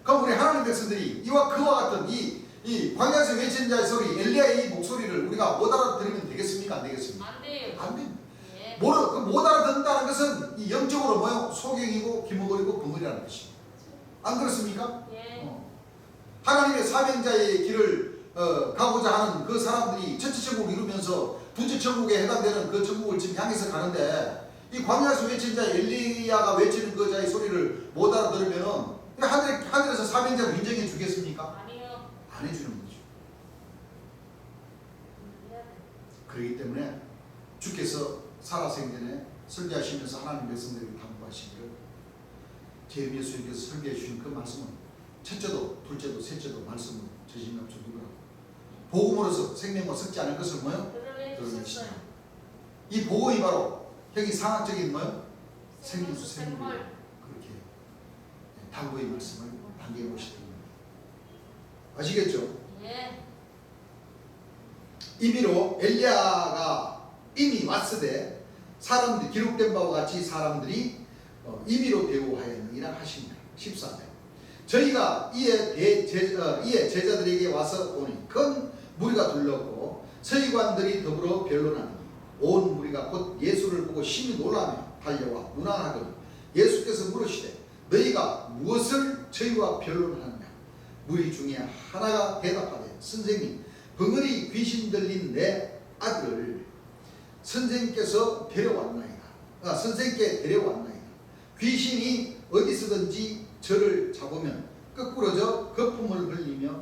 그럼 우리 하나님 백성들이 이와 그와 같은 이 광야에서 외치는 자의 소리, 엘리야의 이 목소리를 우리가 못 알아들으면 되겠습니까? 안 되겠습니까? 안 돼요. 안 됩니다. 예. 못 알아듣는다는 것은 이 영적으로 소경이고 기머거리고 벙어리라는 것입니다. 안 그렇습니까? 예. 하나님의 사명자의 길을 가고자 하는 그 사람들이 첫째 천국을 이루면서 두째 천국에 해당되는 그 천국을 지금 향해서 가는데, 이 광야에서 외친 자 엘리야가 외치는 그 자의 소리를 못 알아들으면은 하늘에서 사명자를 인정해 주겠습니까? 아니요. 안 해주는 거죠. 그렇기 때문에 주께서 살아생전에 설교하시면서 하나님 백성들에게 당부하시기를 제르미야 선생님께서 설교해 주신 그 말씀은 첫째도 둘째도 셋째도 말씀은 저신 없죠 누구라고 복음으로서 생명과 섞지 않을 것을 뭐요? 드러내주셨어요. 이 복음이 바로 여기 상학적인 뭐요? 생명수 생물 생물. 그렇게 당부의 말씀을 당겨 보시던 겁니다. 아시겠죠? 예. 임의로 엘리야가 이미 왔으되 사람들이 기록된 바와 같이 사람들이 임의로 대우하였느니라 하십니다. 14절 저희가 이에 제자들에게 와서 보니 큰 무리가 둘렀고 서기관들이 더불어 변론하니 온 무리가 곧 예수를 보고 심히 놀라며 달려와 문안하거니 예수께서 물으시되 너희가 무엇을 저희와 변론하느냐 무리 중에 하나가 대답하되 선생님 벙어리 귀신 들린 내 아들을 선생님께서 데려왔나이다. 선생님께 데려왔나이다. 귀신이 어디서든지 저를 잡으면 거꾸러져 거품을 흘리며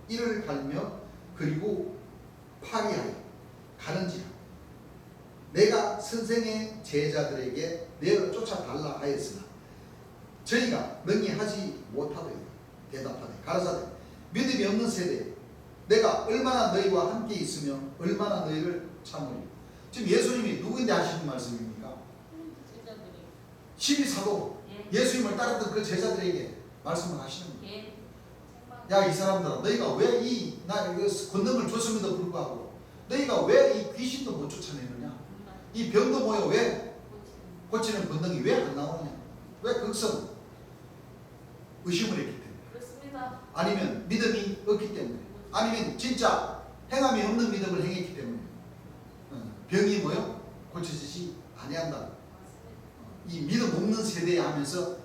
이를 갈며 그리고 파리하여 가는지라. 내가 선생의 제자들에게 내어 쫓아달라 하였으나 저희가 능히 하지 못하더이다. 대답하되 가라사대 믿음이 없는 세대 내가 얼마나 너희와 함께 있으며 얼마나 너희를 참으리. 지금 예수님이 누구인데 하시는 말씀입니까? 제자들이. 12사도 예. 예수님을 따랐던 그 제자들에게 말씀을 하시는 거예요. 예. 야 이 사람들아 너희가 왜 나 권능을 줬음에도 불구하고 너희가 왜 이 귀신도 못 쫓아내느냐 이 병도 뭐요 왜 고치는 권능이 왜 안 나오느냐 왜 극성 의심을 했기 때문에 그렇습니다. 아니면 믿음이 없기 때문에 아니면 진짜 행함이 없는 믿음을 행했기 때문에 병이 뭐요 고쳐지지 아니한다. 이 믿음 없는 세대에 하면서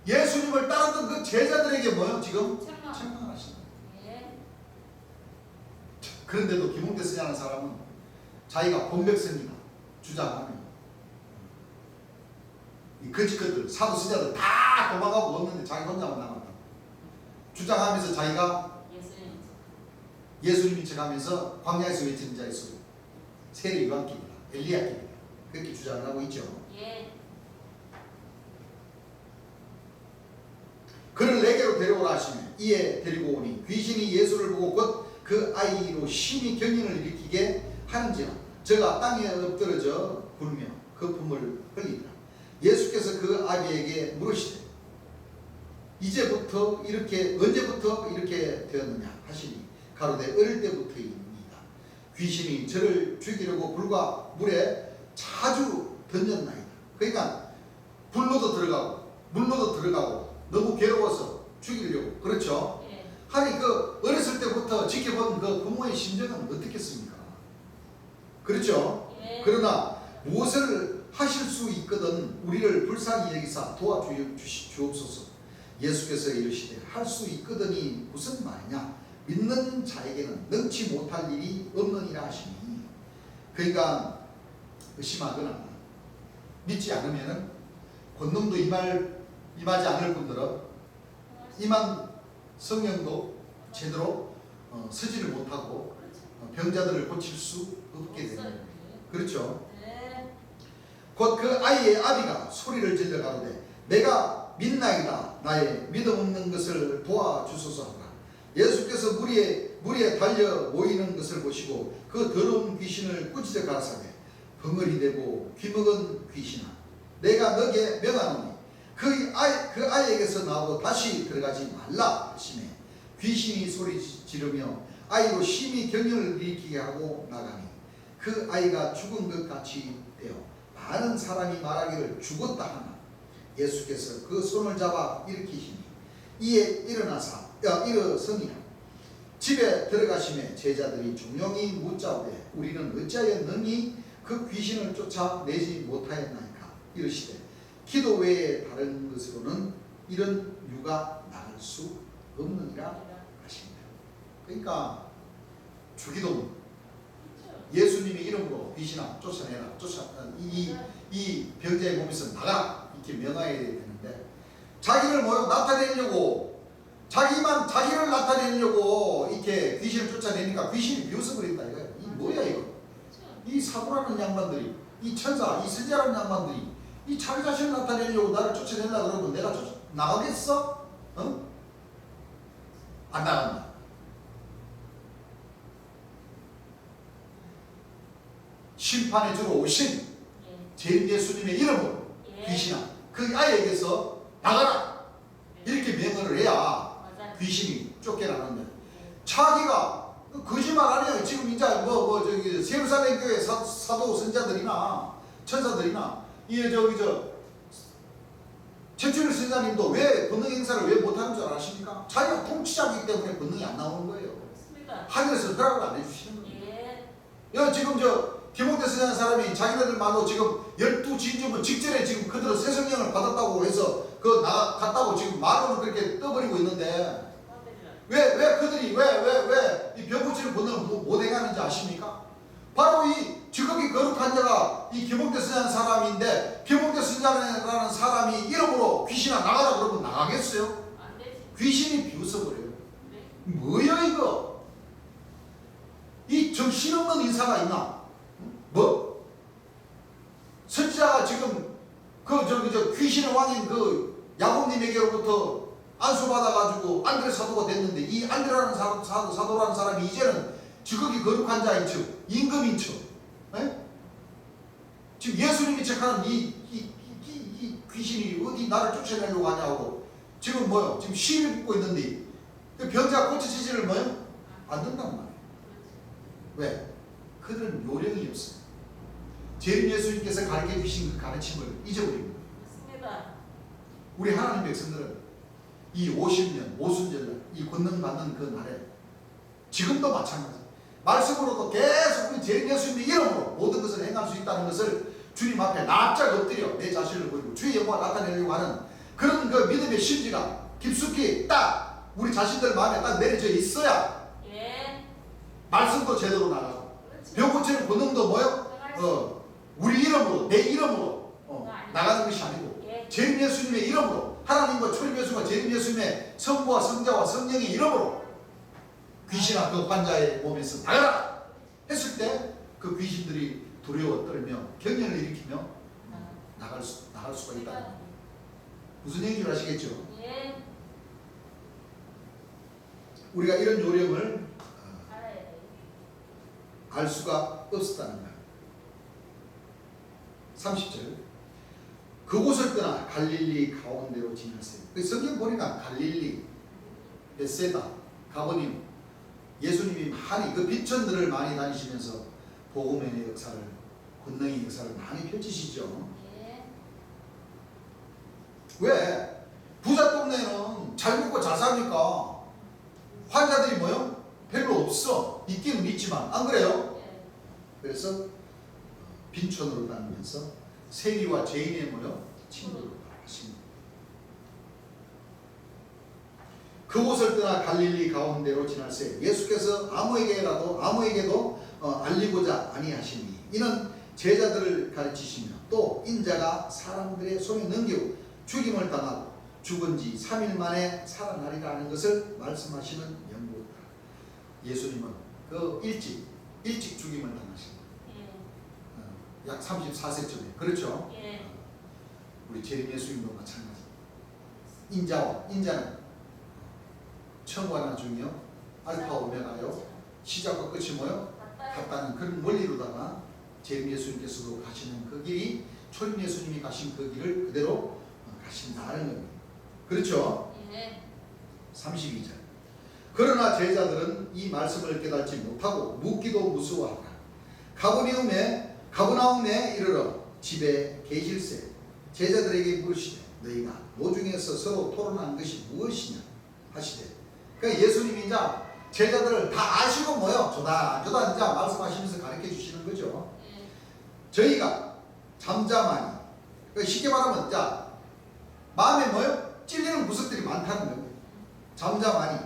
예수님을 따랐던 그 제자들에게 뭐요 지금 책망을 하신다. 예. 그런데도 기몽대 쓰냐는 사람은 자기가 본백성이다 주장하며 이 거짓것들 사도 쓰자들 다 도망가고 없는데 자기 혼자만 남았다 주장하면서 자기가 예수님인 척하면서 광야에서 외치는 자의 소리 세례 요한깁이다 엘리야깁이다 그렇게 주장을 하고 있죠. 예. 그를 내게로 데려오라 하시며 이에 데리고 오니 귀신이 예수를 보고 곧 그 아이로 심히 경련을 일으키게 하는지라 저가 땅에 엎드러져 굴며 거품을 흘리더라. 예수께서 그 아비에게 물으시되 이제부터 이렇게 언제부터 이렇게 되었느냐 하시니 가로되 어릴 때부터입니다. 귀신이 저를 죽이려고 불과 물에 자주 던졌나이다. 그러니까 불로도 들어가고 물로도 들어가고 너무 괴로워서 죽이려고 그렇죠. 예. 하니 그 어렸을 때부터 지켜본 그 부모의 심정은 어떻겠습니까? 그렇죠. 예. 그러나 무엇을 하실 수 있거든 우리를 불쌍히 여기사 도와주옵소서. 예수께서 이르시되 할 수 있거든이 무슨 말이냐 믿는 자에게는 능치 못할 일이 없느니라 하시니 그러니까 의심하거나 믿지 않으면은 권능도 임하지 않을 뿐더러 임한 성령도 제대로 서지를 못하고 병자들을 고칠 수 없게 됩니다. 그렇죠. 네. 곧 그 아이의 아비가 소리를 질러 가로되 내가 믿나이다 나의 믿음 없는 것을 도와주소서 하라. 예수께서 무리에 달려 모이는 것을 보시고 그 더러운 귀신을 꾸짖어 가라사대 벙어리 되고 귀먹은 귀신아 내가 너게 명하노니 그 아이에게서 나오고 다시 들어가지 말라 하시매 귀신이 소리 지르며 아이로 심히 경련을 일으키게 하고 나가니 그 아이가 죽은 것 같이 되어 많은 사람이 말하기를 죽었다 하나 예수께서 그 손을 잡아 일으키시니 이에 일어서니라. 집에 들어가시매 제자들이 종용이 묻자오되 우리는 어찌하여 능히 그 귀신을 쫓아내지 못하였나이까 이르시되 기도 외에 다른 것으로는 이런 유가 나갈 수 없느니라 하십니다. 그러니까 주기도문 예수님의 이름으로 귀신아 쫓아내라. 이 병자의 몸에서 나가라. 이렇게 명하여야 되는데 자기를 나타내려고 자기를 나타내려고 이렇게 귀신을 쫓아내니까 귀신이 비웃어버린다 이거야. 이 뭐야 이거? 이 사도라는 양반들이, 이 천사, 이 선지자라는 양반들이 이 자기 자신을 나타내려고 나를 쫓아내려고 그러면 내가 나가겠어? 어? 안 나간다. 심판의 주로 오신 제 예수님의 이름으로 귀신아 그 아이에게서 나가라 이렇게 명을 해야 귀신이 쫓겨나는데 자기가 거짓말 아니에요. 지금 이제 저기 예루살렘 교회 사도 선자들이나 천사들이나 최춘일 선자님도 왜 권능 행사를 왜 못하는 줄 아십니까? 자기가 통치자이기 때문에 권능이 안 나오는 거예요. 하늘에서 허락을 안 해주시는 거예요. 지금 디모데 선자라는 사람이 자기네들만도 지금 12진주문 직전에 지금 그들은 새 성령을 받았다고 해서 갔다고 지금 말로는 그렇게 떠버리고 있는데 왜 그들이 이 병고치는 권능을 못 행하는지 아십니까? 바로 이 지극히 거룩한 자가 이 김홍대 선자라는 사람인데 김홍대 선자라는 사람이 이름으로 귀신아 나가라 그러면 나가겠어요? 귀신이 비웃어버려요. 뭐야 이거? 이 정신없는 인사가 있나? 뭐? 선지자가 지금 귀신의 왕인 야곱님에게로부터 안수받아가지고 안드레 사도가 됐는데 이 안드레라는 사도라는 사람이 이제는 지극히 거룩한 자인 척, 임금인 척, 지금 예수님이 척하는 이 귀신이 어디 나를 쫓아내려고 하냐고 지금 지금 시비 붙고 있는데 그 병자가 고쳐지지를 안 된단 말이에요. 왜? 그들은 요령이 없어요. 재림 예수님께서 가르쳐 주신 그 가르침을 잊어버립니다. 우리 하나님 백성들은 이 50년, 오순절날 이 권능 받는 그 날에 지금도 마찬가지 말씀으로도 계속 우리 재림 예수님의 이름으로 모든 것을 행할 수 있다는 것을 주님 앞에 납작 엎드려 내 자신을 보이고 주의 영광을 나타내려고 하는 그런 그 믿음의 심지가 깊숙이 딱 우리 자신들 마음에 딱 내려져 있어야 말씀도 제대로 나가고 병 고치는 권능도 우리 이름으로 내 이름으로 나가는 것이 아니고 재림 예수님의 이름으로 하나님과 초림 예수님과 재림 예수님의 성부와 성자와 성령의 이름으로 귀신아 그 환자의 몸에서 나가라 했을 때 그 귀신들이 두려워 떨며 경련을 일으키며 나갈 수가 있다. 무슨 얘기인 줄 아시겠죠? 우리가 이런 요령을 알 수가 없었다는 거예요. 30절 그곳을 떠나 갈릴리 가운데로 지나세요. 성경 보니까 갈릴리, 베세다, 가버님 예수님이 많이 그 빈천들을 많이 다니시면서 복음의 역사를 권능의 역사를 많이 펼치시죠. 왜? 부자 동네는 잘 먹고 잘 사니까 환자들이 별로 없어. 있기는 있지만 안 그래요? 그래서 빈촌으로 다니면서 세리와 죄인의 친구로 가십니다. 그곳을 떠나 갈릴리 가운데로 지날새 예수께서 아무에게도 알리고자 아니하시니 이는 제자들을 가르치시며 또 인자가 사람들의 손에 넘기고 죽임을 당하고 죽은 지 3일 만에 살아나리라 하는 것을 말씀하시는 연구다. 예수님은 일찍 죽임을 당하십니다. 약 34세쯤에 그렇죠? 우리 재림 예수님도 마찬가지. 인자는 처음과 나중이요 알파 오메가요 시작과 끝이 같다는 그런 원리로다가 재림 예수님께서도 가시는 그 길이 초림 예수님이 가신 그 길을 그대로 가신다는 겁니다. 그렇죠? 32절 그러나 제자들은 이 말씀을 깨닫지 못하고 묻기도 무서워하다. 가버나움에 이르러 집에 계실새 제자들에게 물으시되 너희가 노중에서 서로 토론한 것이 무엇이냐 하시되 그러니까 예수님이 이제 제자들을 다 아시고 조다 이제 말씀하시면서 가르쳐 주시는 거죠. 저희가 잠잠하니 그러니까 쉽게 말하면 마음에 찔리는 구석들이 많다는 겁니다. 잠잠하니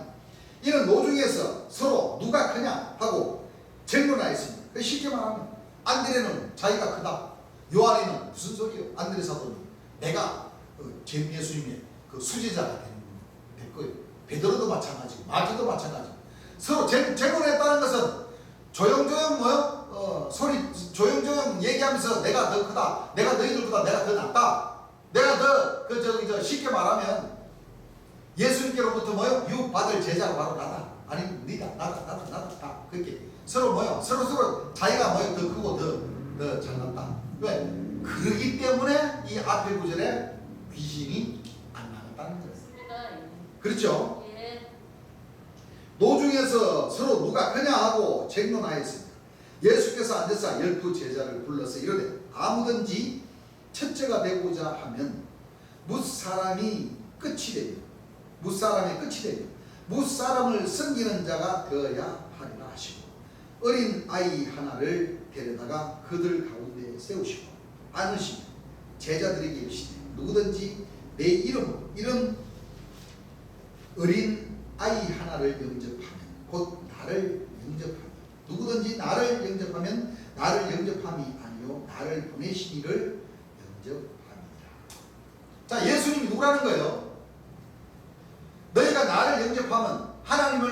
이는 노중에서 서로 누가 크냐 하고争論하였습니다. 쉽게 말하면 안드레는 자기가 크다. 요한이는 무슨 소리요? 안드레 사도는 내가 예수님의 그 수제자가 될 거예요. 베드로도 마찬가지고 마태도 마찬가지고 서로 재문했다는 것은 조용조용 소리 조용조용 얘기하면서 내가 더 크다. 내가 너희들보다 내가 더 낫다. 내가 더 쉽게 말하면 예수님께로부터 유업받을 제자가 바로 나다. 아니 네가 나다 그렇게 서로 자기가 더 크고 더 잘났다. 왜? 그러기 때문에 이 앞에 구절에 귀신이 안 나갔다는 거예요. 그렇죠? 예. 노중에서 서로 누가 크냐 하고 쟁론하였습니다. 예수께서 앉아서 12 제자를 불러서 이르되 아무든지 첫째가 되고자 하면 무사람이 끝이 되며 무사람을 섬기는 자가 되어야 하리라 하시고 어린 아이 하나를 데려다가 그들 가운데 세우시고 안으시며 제자들에게 이르시되 누구든지 내 이런 어린 아이 하나를 영접하면 곧 나를 영접하며 누구든지 나를 영접하면 나를 영접함이 아니요 나를 보내신 이를 영접합니다. 자, 예수님이 누구라는 거예요? 너희가 나를 영접하면 하나님을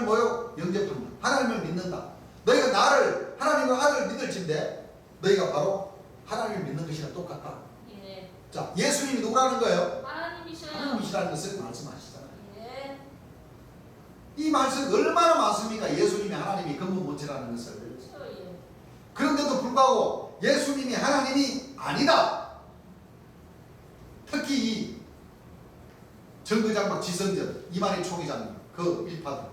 영접한다. 하나님을 믿는다. 너희가 나를 하나님의 아들을 믿을진데 너희가 바로 하나님을 믿는 것이랑 똑같다. 예. 자, 예수님이 누구라는 거예요? 하나님이셔요. 하나님이시라는 것을 말씀하시잖아요. 예. 이 말씀 얼마나 많습니까? 예수님이 하나님이 근본 본체라는 것을. 그렇죠. 예. 그런데도 불구하고 예수님이 하나님이 아니다. 특히 이 정거장막 지성전 이만희 총회장님 그 일파들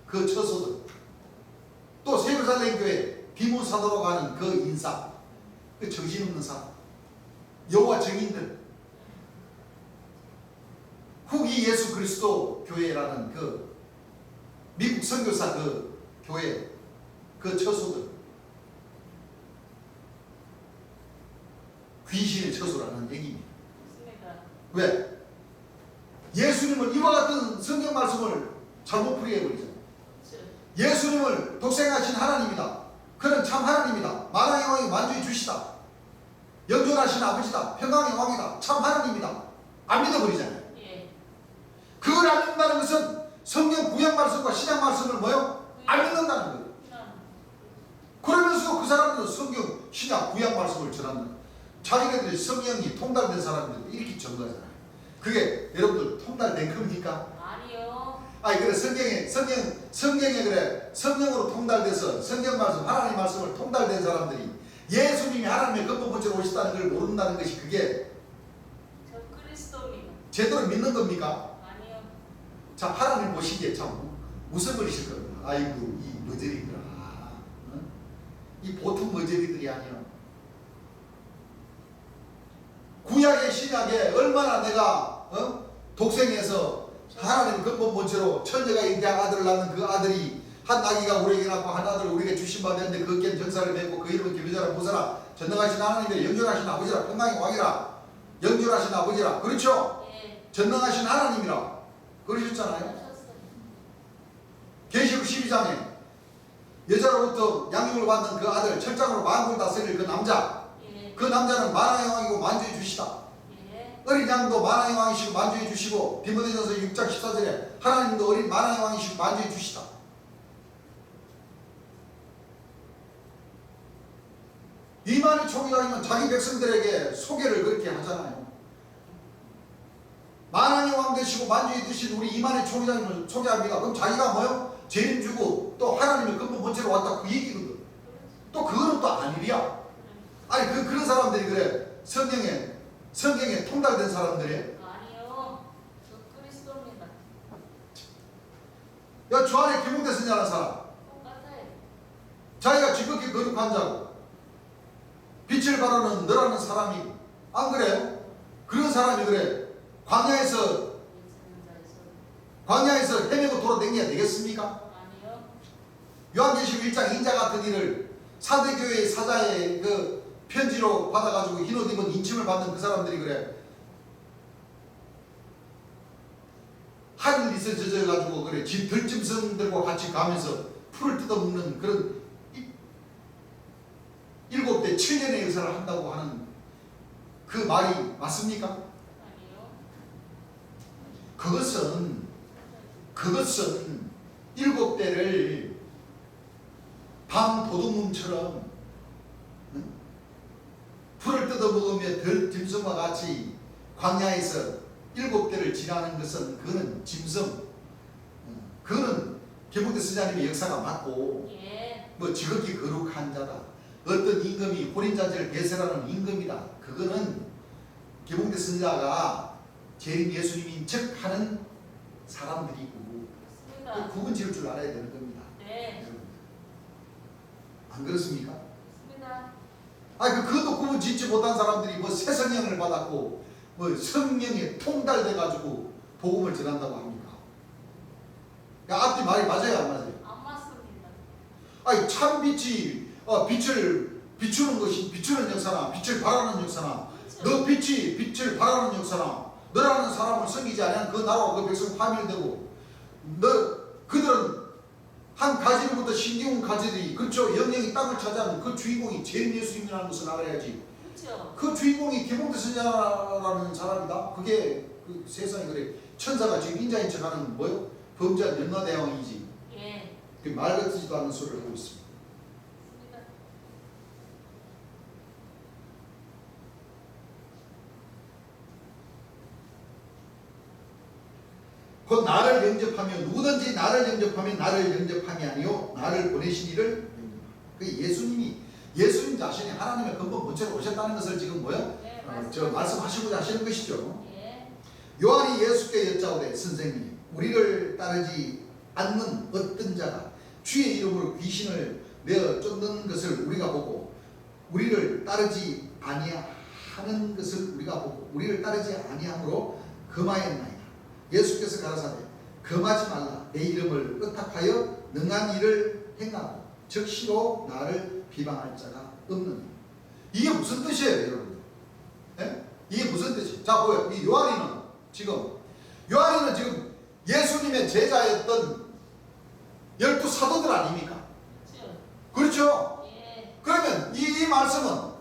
그 처소들 또 세루살렘 교회 비무사도라고 하는 그 인사 그 정신없는 사람 여호와 증인들 후기 예수 그리스도 교회라는 그 미국 선교사 그 교회 그 처소들 귀신의 처소라는 얘기입니다. 왜? 예수님을 이와 같은 성경 말씀을 잘못 풀이해버리잖아요. 예수님을 독생하신 하나님이다. 그는 참 하나님이다. 만왕의 왕이 만주의 주시다. 영존하신 아버지다. 평강의 왕이다. 참 하나님이다. 안 믿어버리잖아요. 예. 그걸 안 믿는다는 것은 성경 구약 말씀과 신약 말씀을 안 믿는다는 거예요. 그러면서도 그 사람들은 성경, 신약, 구약 말씀을 전한다. 자기네들이 성령이 통달된 사람들 이렇게 전거하잖아요. 그게 여러분들 통달된 겁니까? 아니요. 아니 그래 성경에 그래 성령으로 통달돼서 성경 말씀 하나님 말씀을 통달된 사람들이 예수님이 하나님의 근본 본체로 오셨다는 걸 모른다는 것이 그게 저 그리스도입니다. 제대로 믿는 겁니까? 아니요. 자, 하나님 보시기에 참 웃어버리실 겁니다. 아이고 이 머저리들아, 이 보통 머저리들이 아니야. 구약의 신약에 얼마나 내가 독생해서 하나님 근본 본체로 천녀가 인자한 아들을 낳는 그 아들이 한 아기가 우리에게 낳고 한 아들을 우리에게 주신 바 되는데 그 겐 전사를 맺고 그 이름은 기르자라 모사라 전능하신 하나님의 영존하신 아버지라 평강의 왕이라 영존하신 아버지라. 그렇죠? 예. 전능하신 하나님이라 그러셨잖아요. 계시록 12장에 여자로부터 양육을 받는 그 아들 철장으로 만국을 다스릴 그 남자, 예. 그 남자는 만왕의 왕이고 만주의 주시다. 예. 어린 양도 만왕의 왕이시고 만주의 주시고 디모데전서 6장 14절에 하나님도 어린 만왕의 왕이시고 만주의 주시다. 이만희 총회장이면 자기 백성들에게 소개를 그렇게 하잖아요. 만왕의 왕 되시고 만주의 되신 우리 이만희 총회장님을 소개합니다. 그럼 자기가 죄인주고 또 하나님의 근본 본체로 왔다 그 얘기거든. 또 그거는 또 아니랴. 아니 그런 사람들이 그래 성경에 통달된 사람들이 아니요. 저 그리스도입니다. 야, 주 안에 김웅대 선생이라는 사람 똑같아요. 자기가 지극히 거룩한 자고 빛을 발하는 너라는 사람이 안 그래요? 그런 사람이 그래 광야에서 헤매고 돌아다녀야 되겠습니까? 아니요. 요한계시록 1장 인자 같은 일을 사대교회의 사자의 그 편지로 받아가지고 흰옷 입은 인침을 받는 그 사람들이 그래 하늘 있어 젖어가지고 그래 집 들짐승들과 같이 가면서 풀을 뜯어먹는 그런 일곱째 7년의 역사를 한다고 하는 그 말이 맞습니까? 아니요. 그것은 일곱 대를 밤 도둑놈처럼 풀을 뜯어먹으며 덜짐승과 같이 광야에서 일곱 대를 지나는 것은 그거는 짐승, 그거는 개몽대 스자님의 역사가 맞고 예. 뭐 지극히 거룩한 자다, 어떤 임금이 혼인잔치를 개설하는 임금이다, 그거는 개몽대 선자가 재림 예수님인 척 하는 사람들이고 맞습니다. 구분 지을 줄 알아야 되는 겁니다. 네. 여러분. 안 그렇습니까? 맞습니다. 그것도 구분 짓지 못한 사람들이 뭐 새 성령을 받았고 뭐 성령에 통달돼가지고 복음을 전한다고 합니까? 앞뒤 말이 맞아요, 안 맞아요? 안 맞습니다. 참 빛이 빛을 비추는 것이 비추는 역사나 빛을 발하는 역사나 그렇죠. 너 빛이 빛을 발하는 역사나 너라는 사람을 섬기지 아니한 그 나라와 그 백성 파멸되고 그들은 한 가지로부터 신기한 가지들이 그렇죠. 영영이 땅을 차지하는 그 주인공이 재림 예수님이라는 것을 알아야지. 그렇죠. 그 주인공이 개몽대 선자라는 사람이다. 그게 그 세상에 그래 천사가 지금 인자인 척하는 뭐요? 범죄한 연나대왕이지. 예. 그 말 같지도 않은 소리를 하고 있습니다. 맞습니다. 곧 나를 영접하며 누구든지 나를 영접하면 나를 영접함이 아니요 나를 보내신 이를 영접하라. 그 예수님 자신이 하나님의 근본 본체로 오셨다는 것을 지금 뭐요? 네, 말씀하시고자 하시는 것이죠. 예. 요한이 예수께 여짜오되 선생님 우리를 따르지 않는 어떤 자가 주의 이름으로 귀신을 내어 쫓는 것을 우리가 보고 우리를 따르지 아니하는 것을 우리가 보고 우리를 따르지 아니함으로 금하였나이다. 예수께서 가라사대 금하지 말라. 내 이름을 의탁하여 능한 일을 행하고 즉시로 나를 비방할 자가 없느니. 이게 무슨 뜻이에요, 여러분? 예? 이게 무슨 뜻이에요? 자, 보여요. 이 요한이는 지금 예수님의 제자였던 12 사도들 아닙니까? 그렇죠. 그렇죠? 예. 그러면 이 말씀은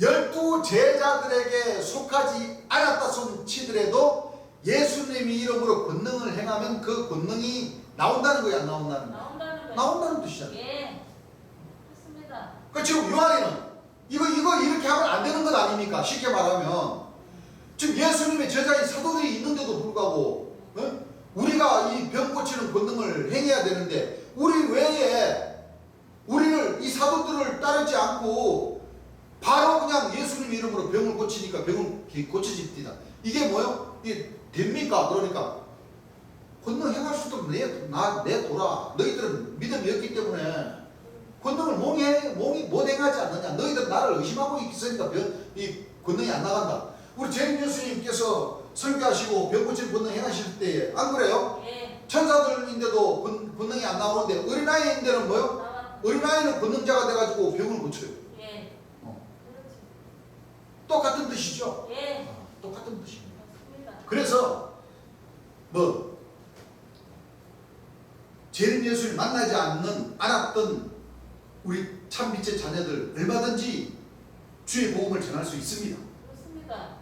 12 제자들에게 속하지 않았다 손 치더라도 예수님의 이름으로 권능을 행하면 그 권능이 나온다는 거야, 안 나온다는 거야? 나온다는 거예요. 나온다는 뜻이잖아. 예. 맞습니다. 그 지금 요한이는 이거 이렇게 하면 안 되는 것 아닙니까? 쉽게 말하면 지금 예수님의 제자인 사도들이 있는데도 불구하고 우리가 이 병 고치는 권능을 행해야 되는데 우리 외에 우리를 이 사도들을 따르지 않고 바로 그냥 예수님 이름으로 병을 고치니까 병을 고쳐집니다. 이게 뭐요? 이게 됩니까? 그러니까 권능 행할 수 있도록 내 돌아. 너희들은 믿음이 없기 때문에 권능을 몽이 못 행하지 않느냐. 너희들 나를 의심하고 있으니까 이 권능이 안 나간다. 우리 재림 예수님께서 설교하시고 병 고치는 권능 행하실 때 안 그래요? 예. 천사들인데도 권능이 안 나오는데 어린아이인데는 뭐요? 나왔. 어린아이는 권능자가 돼가지고 병을 고쳐요. 예. 그렇지. 똑같은 뜻이죠? 예. 똑같은 뜻입니다. 맞습니다. 그래서 재림 예수를 만나지 않았던 우리 참빛의 자녀들 얼마든지 주의 복음을 전할 수 있습니다. 그렇습니다.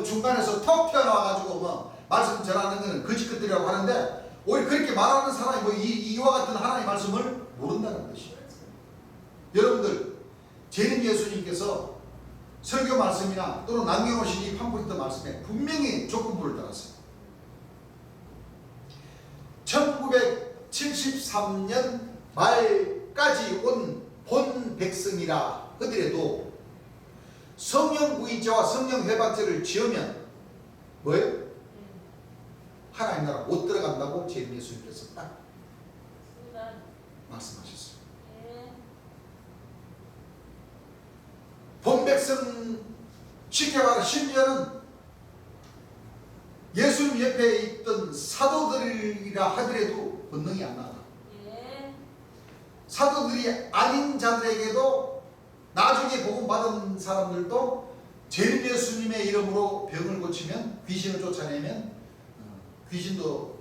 중간에서 턱 튀어나와가지고 말씀 전하는 것은 거짓것들이라고 하는데 오히려 그렇게 말하는 사람이 이와 같은 하나님의 말씀을 모른다는 것이죠. 그렇지. 여러분들 재림 예수님께서 설교 말씀이나 또는 남겨놓으신 이 팜플릿 말씀에 분명히 조건부를 달았어요. 1973년 말까지 온 본 백성이라 하더라도 성령 구인죄와 성령 회박죄를 지으면 뭐예요? 예. 하나님 나라 못 들어간다고 재림 예수님께서 딱 맞습니다. 말씀하셨어요. 예. 본 백성 쉽게 말해 심지어는 예수님 옆에 있던 사도들이라 하더라도 권능이 안 나가. 예. 사도들이 아닌 자들에게도 나중에 복음 받은 사람들도 재림 예수님의 이름으로 병을 고치면 귀신을 쫓아내면 귀신도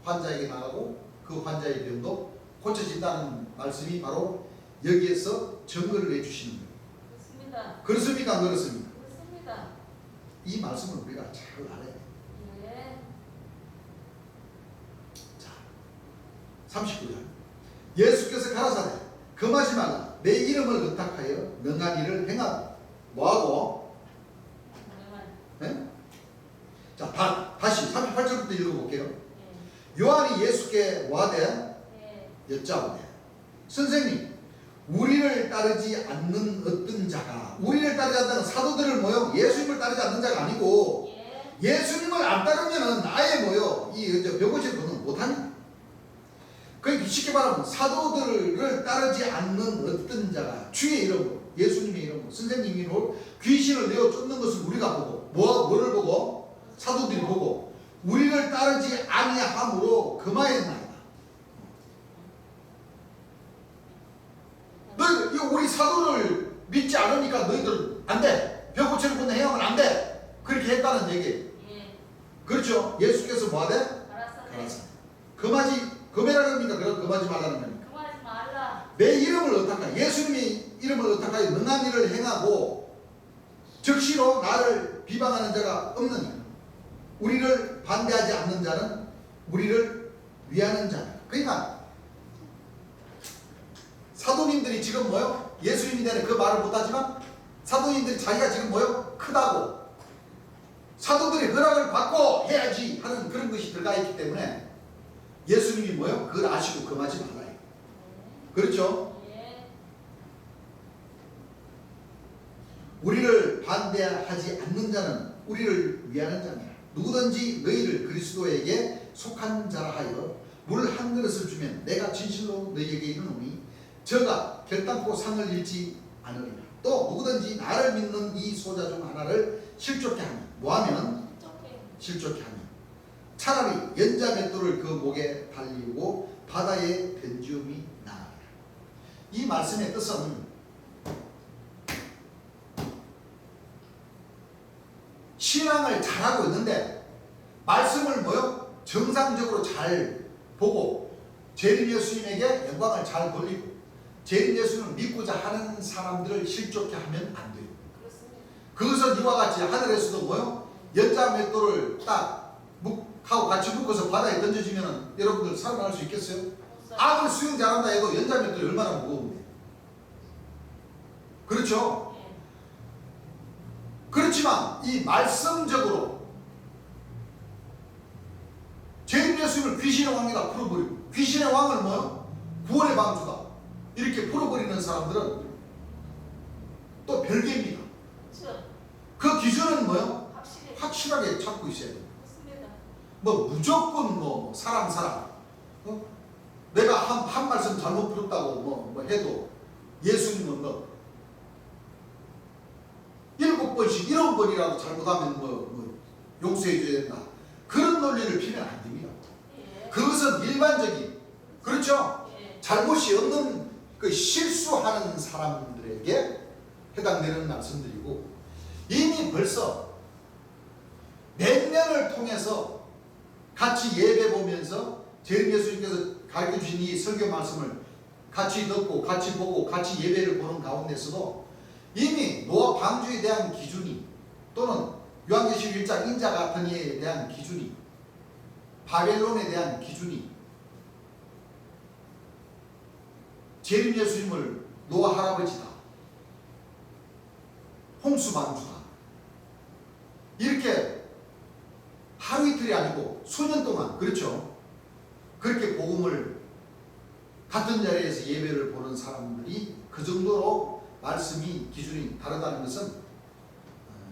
환자에게 나가고 그 환자의 병도 고쳐진다는 말씀이 바로 여기에서 증거를 해주시는 거예요. 그렇습니다. 그렇습니까? 안 그렇습니까? 그렇습니다. 이 말씀을 우리가 잘 알아야 돼요. 예. 자, 39절. 예수께서 가라사대 금하지 말라. 내 이름을 의탁하여 능한 일을 행하라. 뭐하고? 네? 자, 다시 38절부터 읽어볼게요. 요한이 예수께 와대 여짜오되 선생님, 우리를 따르지 않는 어떤 자가, 우리를 따르지 않는 사도들을 모여 예수님을 따르지 않는 자가 아니고 예수님을 안 따르면은 아예 모여 이 벽오실 거는 못하니. 그러니까 쉽게 말하면 사도들을 따르지 않는 어떤 자가 주의 이름으로, 예수님의 이름으로, 선생님 이름으로 귀신을 내어 쫓는 것을 우리가 보고, 뭐를 보고? 사도들이 보고 우리를 따르지 아니함으로 금하였나이다. 너희들 우리 사도를 믿지 않으니까 너희들 안 돼. 벽고치를 본다 행하면 안 돼. 그렇게 했다는 얘기. 그렇죠. 예수께서 뭐하대? 가라사. 금해라 그럽니까? 그럼 금하지 말라는 겁니까? 금하지 말라. 내 이름을 의탁하여, 예수님의 이름을 의탁하여 능한 일을 행하고 즉시로 나를 비방하는 자가 없느냐. 우리를 반대하지 않는 자는 우리를 위하는 자다. 그러니까 사도님들이 지금 뭐요? 예수님이 되는 그 말을 못하지만 사도님들이 자기가 지금 뭐요? 크다고 사도들이 허락을 받고 해야지 하는 그런 것이 들어가 있기 때문에 예수님이 뭐요? 그걸 아시고 금하지 말아요. 그렇죠? 우리를 반대하지 않는 자는 우리를 위하는 자니라. 누구든지 너희를 그리스도에게 속한 자라 하여 물 한 그릇을 주면 내가 진실로 너희에게 이르노니 저가 결단코 상을 잃지 않으리라. 또 누구든지 나를 믿는 이 소자 중 하나를 실족케 하면, 뭐하면? 실족케 하면 차라리 연자 맷돌을 그 목에 달리고 바다에 던지움이 나으리라. 이 말씀의 뜻은 신앙을 잘하고 있는데 말씀을 뭐요? 정상적으로 잘 보고 재림 예수님에게 영광을 잘 돌리고 재림 예수님을 믿고자 하는 사람들을 실족케 하면 안 돼요. 그것은 이와 같이 하늘에서도 뭐요? 연자 맷돌을 딱 하고 같이 묶어서 바다에 던져지면 여러분들 살아날 수 있겠어요? 아무리 수영 잘한다 해도 연자 맷돌이 얼마나 무거운데. 그렇죠? 그렇지만 이 말씀적으로 재림 예수님을 귀신의 왕에다 풀어버리고 귀신의 왕을 뭐요? 구원의 방주다 이렇게 풀어버리는 사람들은 또 별개입니다. 그 기준은 뭐요? 확실하게 잡고 있어야 돼요. 뭐 무조건 뭐 사람 내가 한 말씀 잘못 풀었다고 뭐 해도 예수님은 뭐 7번씩 7번이라도 잘못하면 뭐 용서해 줘야 된다. 그런 논리를 피면 안 됩니다. 그것은 일반적인, 그렇죠? 잘못이 없는 그 실수하는 사람들에게 해당되는 말씀들이고 이미 벌써 몇 년을 통해서 같이 예배 보면서 재림 예수님께서 가르쳐 주신 이 설교 말씀을 같이 듣고 같이 보고 같이 예배를 보는 가운데서도 이미 노아 방주에 대한 기준이 또는 요한계시록 1장 인자 같은 이에 대한 기준이 바벨론에 대한 기준이 재림 예수님을 노아 할아버지다 홍수 방주다 이렇게 하루 이틀이 아니고 수년 동안 그렇죠 그렇게 복음을 같은 자리에서 예배를 보는 사람들이 그 정도로 말씀이 기준이 다르다는 것은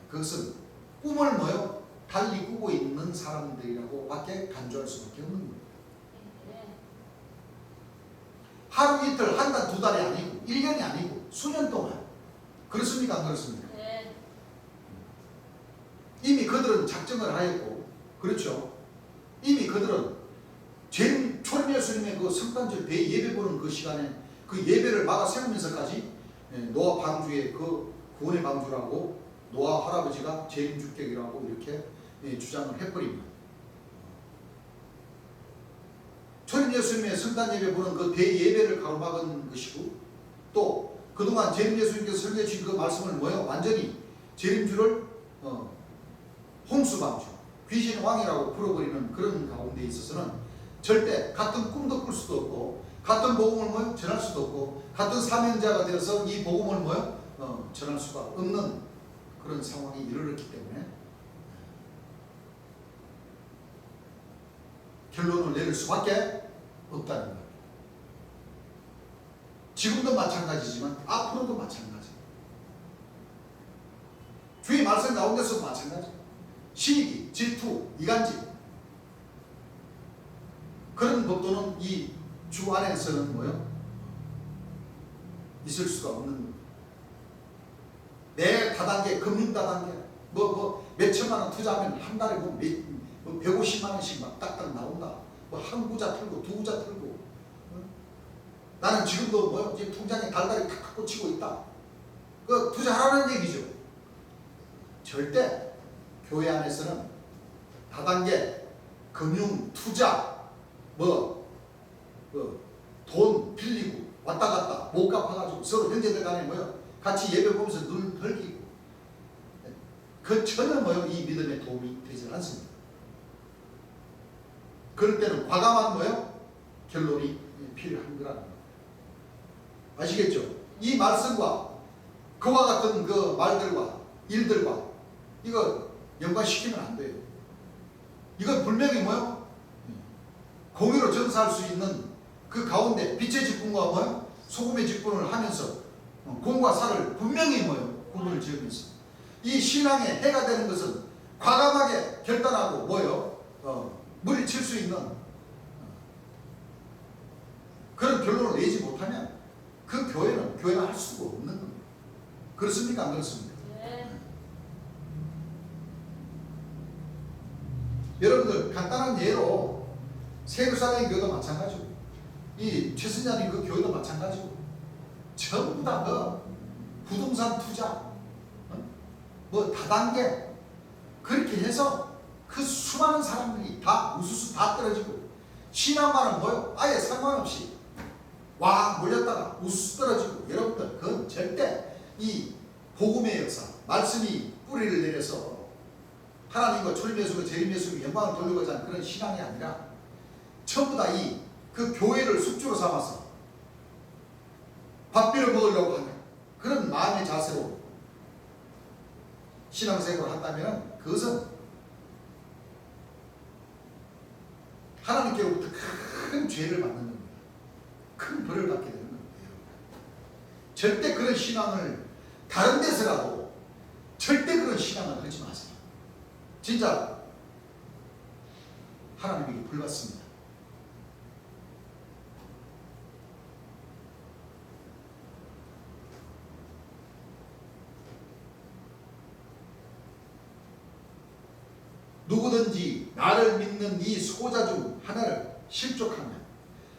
그것은 꿈을 뭐요? 달리 꾸고 있는 사람들이라고 밖에 간주할 수밖에 없는 겁니다. 하루 이틀 한 달 두 달이 아니고 1년이 아니고 수년 동안 그렇습니까? 안 그렇습니까? 네. 이미 그들은 작정을 하였고 그렇죠? 이미 그들은 초림 예수님의 그 성탄절 대예배 보는 그 시간에 그 예배를 막아 세우면서까지 노아 방주의 그 구원의 방주라고 노아 할아버지가 재림 주격이라고 이렇게 주장을 해버립니다. 초림 예수님의 성탄 예배 보는 그 대예배를 가로막은 것이고 또 그동안 재림 예수님께서 설계해 주신 그 말씀을 뭐요? 완전히 재림주를 홍수방주, 귀신의 왕이라고 풀어버리는 그런 가운데 있어서는 절대 같은 꿈도 꿀 수도 없고 같은 복음을 뭐요? 전할 수도 없고 같은 사명자가 되어서 이 복음을 뭐요? 전할 수가 없는 그런 상황이 이르렀기 때문에 결론을 내릴 수밖에 없다는 거예요. 지금도 마찬가지지만 앞으로도 마찬가지. 주의 말씀 가운데서도 마찬가지. 시기, 질투, 이간질 그런 법도는 이 주 안에서는 뭐요? 있을 수가 없는 거예요. 내 다단계, 금융 다단계 몇 천만 원 투자하면 한 달에 뭐 150만 원씩 막 딱딱 나온다. 뭐 한 구자 틀고 두 구자 틀고 나는 지금도 뭐요? 이제 통장에 달달이 탁탁 꽂히고 있다. 그 투자하라는 얘기죠. 절대 교회 안에서는 다단계, 금융, 투자, 돈 빌리고 왔다 갔다 못 갚아가지고 서로 형제들 간에 뭐요? 같이 예배 보면서 눈 헐기고 그 전혀 뭐요? 이 믿음에 도움이 되지 않습니다. 그럴 때는 과감한 뭐요? 결론이 필요한 거라는 거예요. 아시겠죠? 이 말씀과 그와 같은 그 말들과 일들과 이거 연관시키면 안 돼요. 이건 분명히 뭐요? 공의로 정사할 수 있는 그 가운데 빛의 직분과 뭐요? 소금의 직분을 하면서 공과 사를 분명히 뭐요? 구분을 지으면서 이 신앙의 해가 되는 것은 과감하게 결단하고 뭐요? 물리칠 수 있는 그런 결론을 내지 못하면 그 교회는 교회가 할 수가 없는 겁니다. 그렇습니까? 안 그렇습니까? 네. 여러분들 간단한 예로 세루살렘 교회도 마찬가지고 이 최선자님 그 교회도 마찬가지고 전부 다 부동산 투자 뭐 다단계 그렇게 해서 그 수많은 사람들이 다 우수수 다 떨어지고 신앙과는 뭐요? 아예 상관없이 와 몰렸다가 우수수 떨어지고 여러분들 그건 절대 이 복음의 역사 말씀이 뿌리를 내려서 하나님과 초림 예수가 재림 예수가 영광을 돌리고자 하는 그런 신앙이 아니라 전부 다 이 그 교회를 숙주로 삼아서 밥 빌어 먹으려고 하는 그런 마음의 자세로 신앙생활을 한다면 그것은 하나님께로부터 큰 죄를 받는 겁니다. 큰 벌을 받게 되는 겁니다. 절대 그런 신앙을 다른 데서라도 절대 그런 신앙을 하지 마세요. 진짜 하나님에게 불받습니다. 누구든지 나를 믿는 이 소자 중 하나를 실족하면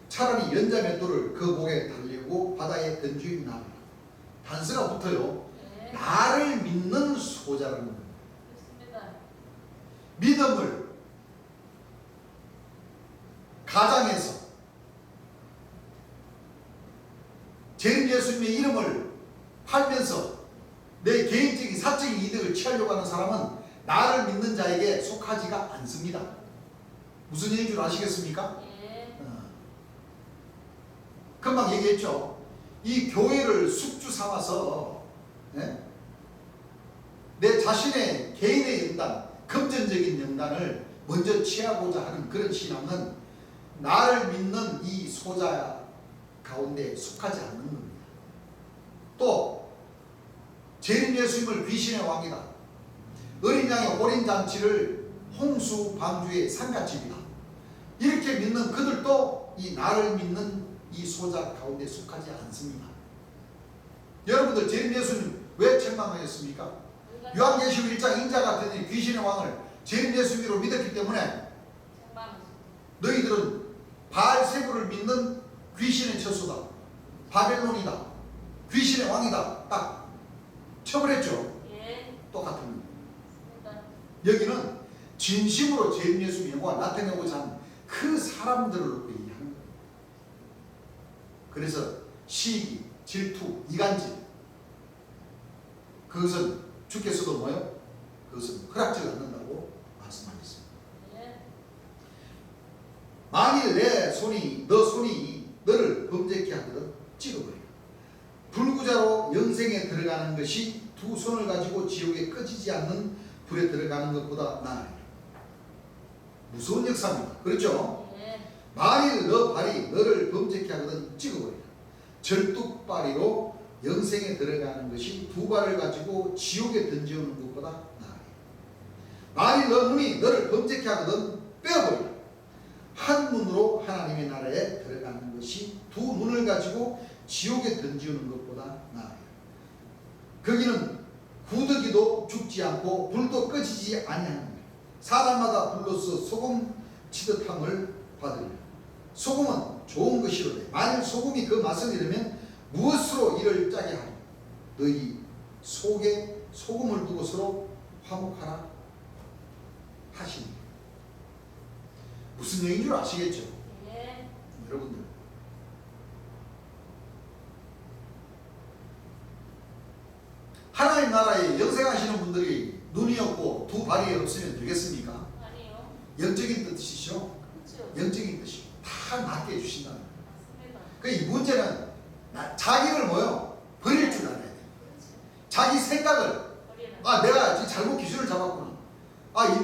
차라리 연자 맷돌을 그 목에 달리고 바다에 던지기 나으라. 단서가 붙어요. 네. 나를 믿는 소자라는 겁니다. 그렇습니다. 믿음을 가장해서 재림 예수님의 이름을 팔면서 내 개인적인 사적인 이득을 취하려고 하는 사람은 나를 믿는 자에게 속하지가 않습니다. 무슨 얘기인 줄 아시겠습니까? 예. 금방 얘기했죠. 이 교회를 숙주 삼아서 내 자신의 개인의 영단, 금전적인 영단을 먼저 취하고자 하는 그런 신앙은 나를 믿는 이 소자 가운데 속하지 않는 겁니다. 또 재림 예수님을 귀신의 왕이다. 어린 양의 호린잔치를 홍수 방주의 상갓집이다. 이렇게 믿는 그들도 이 나를 믿는 이 소자 가운데 속하지 않습니다. 여러분들 재림 예수님 왜 책망하였습니까? 요한계시록 1장 인자 같은 귀신의 왕을 재림 예수님으로 믿었기 때문에 너희들은 바알세부를 믿는 귀신의 처소다. 바벨론이다. 귀신의 왕이다. 딱 처벌했죠. 예. 똑같은 겁니다. 그렇습니다. 여기는 진심으로 재림 예수님의 영광을 나타내고자 하는 그 사람들을 놓고 얘기하는 거예요. 그래서 시기, 질투, 이간질. 그것은 주께서도 뭐요? 그것은 허락지 않는다고 말씀하셨습니다. 예. 만일 너 손이 너를 범죄케 하거든 찍어버려. 불구자로 영생에 들어가는 것이 두 손을 가지고 지옥에 꺼지지 않는 불에 들어가는 것보다 나으리라. 무서운 역사입니다. 그렇죠? 예. 만일 너 발이 너를 범죄케 하거든 찍어버리라. 절뚝발이로 영생에 들어가는 것이 두 발을 가지고 지옥에 던져오는 것보다 나으리라. 만일 너 눈이 너를 범죄케 하거든 빼어버리라. 한 눈으로 하나님의 나라에 들어가는 것이 두 눈을 가지고 지옥에 던지는 것보다 나아요. 거기는 구더기도 죽지 않고 불도 꺼지지 아니하는 거예요. 사람마다 불로서 소금 치듯함을 받으리라. 소금은 좋은 것이로되 만일 소금이 그 맛을 잃으면 무엇으로 이를 짜게 하리. 너희 속에 소금을 두고 서로 화목하라 하시니. 무슨 얘기인 줄 아시겠죠? 예. 여러분들 하나님 나라에 영생하시는 분들이 눈이 없고 두 발이 없으면 되겠습니까? 아니요. 영적인 뜻이죠. 그렇죠. 영적인 뜻이 다 낫게 해주신다는 거예요. 맞습니다. 그 이 문제는 자기를 뭐요? 버릴 줄 알아야 돼요. 그렇죠. 자기 생각을 버리라. 내가 지금 잘못 기준을 잡았구나.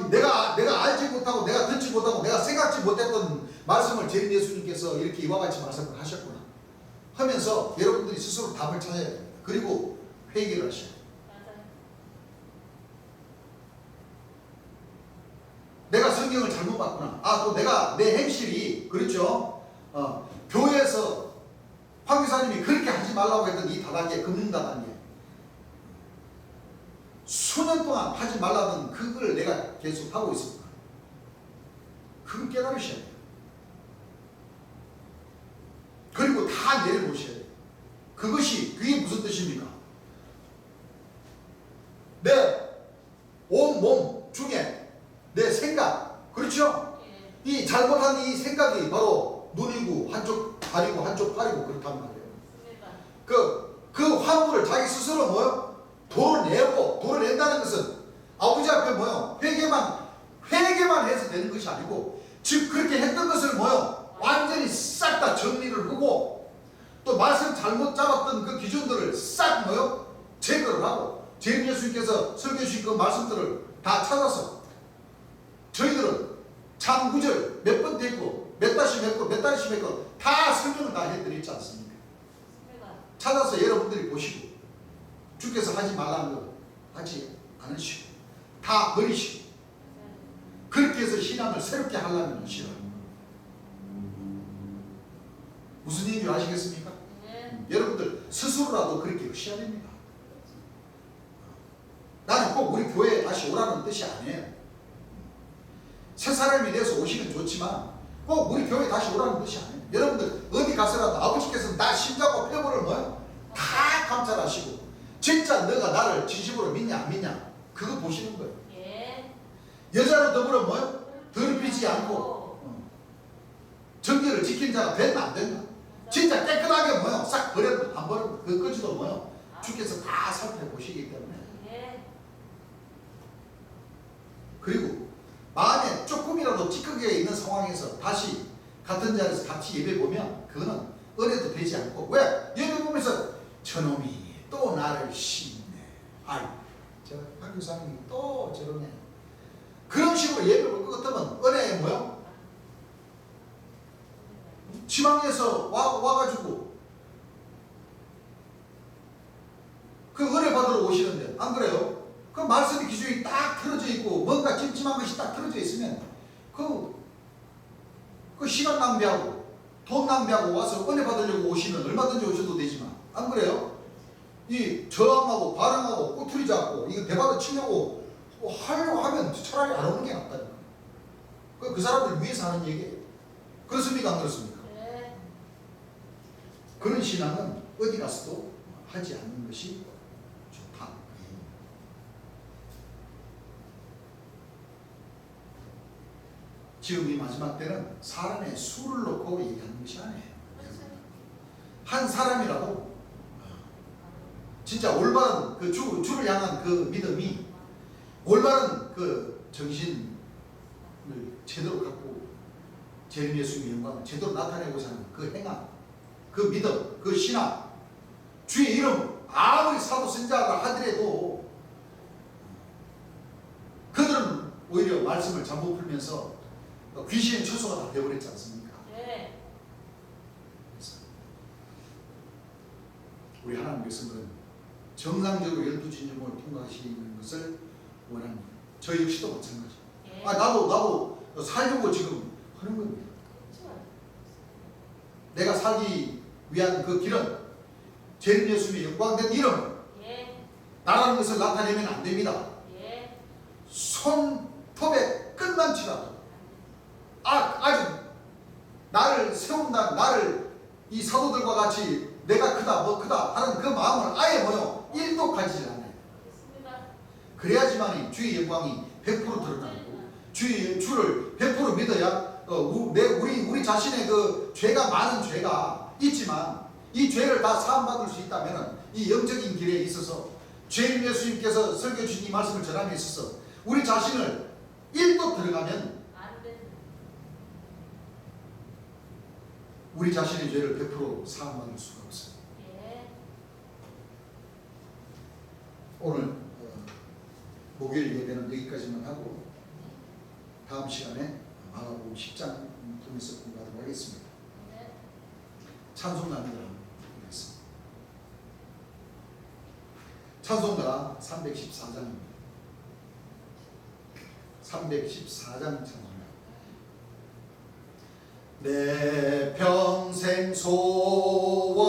내가 알지 못하고 내가 듣지 못하고 내가 생각지 못했던 말씀을 제 예수님께서 이렇게 이와 같이 말씀을 하셨구나 하면서 여러분들이 스스로 답을 찾아야 됩니다. 그리고 회개를 하셔야 돼요. 맞아요. 내가 성경을 잘못 봤구나. 또 내가 내 행실이 그렇죠. 교회에서 황 교사님이 그렇게 하지 말라고 했던 이 다단계, 금융다단계 수년 동안 하지 말라던 그걸 내가 계속 하고 있습니다. 그걸 깨달으셔야 돼요. 그리고 다 내려놓으셔야 돼요. 그게 무슨 뜻입니까? 내 온 몸 중에 내 생각, 그렇죠? 예. 이 잘못한 이 생각이 바로 눈이고 한쪽 다리고 한쪽 팔이고 그렇단 말이에요. 맞습니다. 그 화물을 자기 스스로 뭐요? 도려낸다는 것은 아버지 앞에 뭐요? 회개만 해서 되는 것이 아니고 즉 그렇게 했던 것을 뭐요? 완전히 싹 다 정리를 하고 또 말씀 잘못 잡았던 그 기준들을 싹 뭐요? 제거를 하고 제 예수님께서 설교해 주신 그 말씀들을 다 찾아서 저희들은 참 구절 몇 번 됐고 몇 달씩 몇 달씩 몇 번 다 설명을 다 해드리지 않습니까? 맞습니다. 찾아서 여러분들이 보시고 주께서 하지 말라는 거 하지 않으시고 다 버리시고 그렇게 해서 신앙을 새롭게 하려면 싫어. 무슨 얘기인지 아시겠습니까? 예. 여러분들 스스로라도 그렇게 하셔야 됩니다. 나는 꼭 우리 교회에 다시 오라는 뜻이 아니에요. 새 사람이 돼서 오시면 좋지만 꼭 우리 교회에 다시 오라는 뜻이 아니에요. 여러분들 어디 가서라도 아버지께서 나 심장과 폐부를 뭐요? 다 감찰하시고 진짜 너가 나를 진심으로 믿냐 안 믿냐 그거 보시는 거예요. 예. 여자로 더불어 뭐요? 더럽히지 않고 정결을 지킨 자가 됐나 안 됐나 진짜 깨끗하게 뭐요? 싹 버렸나 안 버렸나 그것까지도 뭐요? 주께서 다 살펴보시기 때문에 예. 그리고 만에 조금이라도 찌꺼기가 있는 상황에서 다시 같은 자리에서 같이 예배 보면 그거는 은혜도 되지 않고 왜? 예배 보면서 저놈이 또 나를 심네. 아이 저 한교사님이 또 저러네. 그런 식으로 예배 볼 것 같으면 은혜에 뭐요? 지방에서 와가지고 그 은혜 받으러 오시는데 안 그래요? 그 말씀의 기준이 딱 틀어져 있고 뭔가 찜찜한 것이 딱 틀어져 있으면 그 시간 낭비하고 돈 낭비하고 와서 은혜 받으려고 오시면 얼마든지 오셔도 되지만 안 그래요? 이 저항하고 반항하고 꼬투리 잡고 이거 대받아 치려고 하려고 하면 차라리 안 오는 게 낫다니까. 그 사람들 위해서 하는 얘기예요. 그렇습니까? 안 그렇습니까? 예. 그런 신앙은 어디 가서도 하지 않는 것이 좋다. 지금 이 마지막 때는 사람의 수를 놓고 얘기하는 것이 아니에요. 한 사람이라도 진짜 올바른 그 주를 향한 그 믿음이, 올바른 그 정신을 제대로 갖고 재림 예수님의 영광을 제대로 나타내고자 하는 그 행함, 그 믿음, 그 신앙, 주의 이름, 아무리 사도 선자가 하더라도 그들은 오히려 말씀을 잘못 풀면서 귀신의 처소가 다 되어버렸지 않습니까? 네. 우리 하나님께서는 정상적으로 12진영을 통과하시는 것을 원합니다. 저 역시도 마찬가지. 네. 나도 살려고 지금 하는 겁니다. 내가 살기 위한 그 길은 재림 예수님의 영광된 이름, 예. 나라는 것을 나타내면 안 됩니다. 예. 손톱에 끝만치라도 아주 나를 세운다, 나를 이 사도들과 같이 내가 크다 뭐 크다 하는 그 마음을 아예 1도 가지지 않아요. 알겠습니다. 그래야지만 주의 영광이 100% 드러나고 주를 100% 믿어야 우리 자신의 그 죄가, 많은 죄가 있지만 이 죄를 다 사함받을 수 있다면 이 영적인 길에 있어서 죄인 예수님께서 설교해 주신 이 말씀을 전함에 있어서 우리 자신을 1도 들어가면 안 된다. 우리 자신의 죄를 100% 사함받을 수가 없어요. 예. 오늘 목요일 예배는 여기까지만 하고 다음 시간에 마가복음 10장 통해서 공부하도록 하겠습니다. 네. 찬송가를 하겠습니다. 찬송가 314장입니다. 314장 찬송가. 내 평생 소원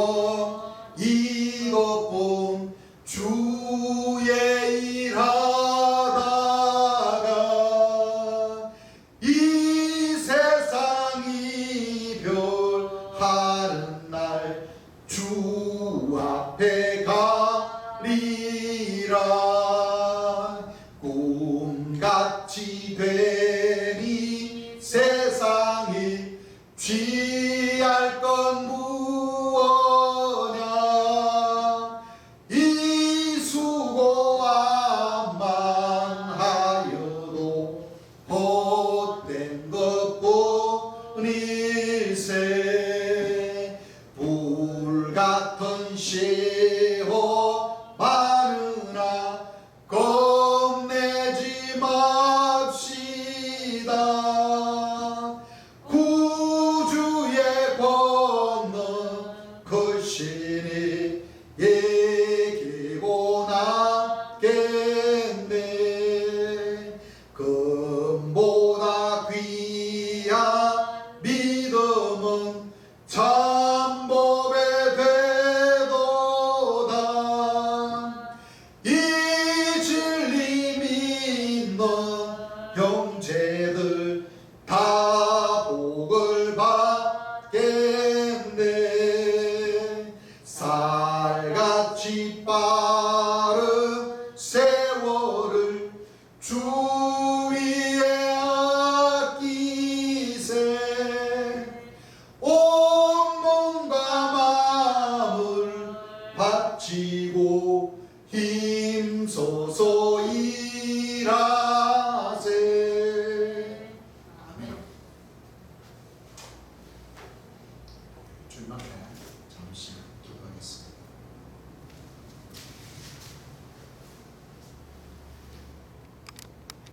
이것뿐 주의 일하다가 이 세상 이별하는 날 주 앞에 가리라. 꿈같이 되니 세상이 취할 건 무엇냐. 이 수고함만 하여도 헛된 것뿐일세. 불같은 시험 많으나 겁내지 맙시다. 구주의 권능 크시니 얘기고 남겠네. 금보다 귀한 믿음은 참법의 되도다. 이 진리 믿는 형제들 다 복을 받겠네. 살같이 빠른 세월을 주 위에 아끼세. 온 몸과 마음을 바치고 힘써서 일하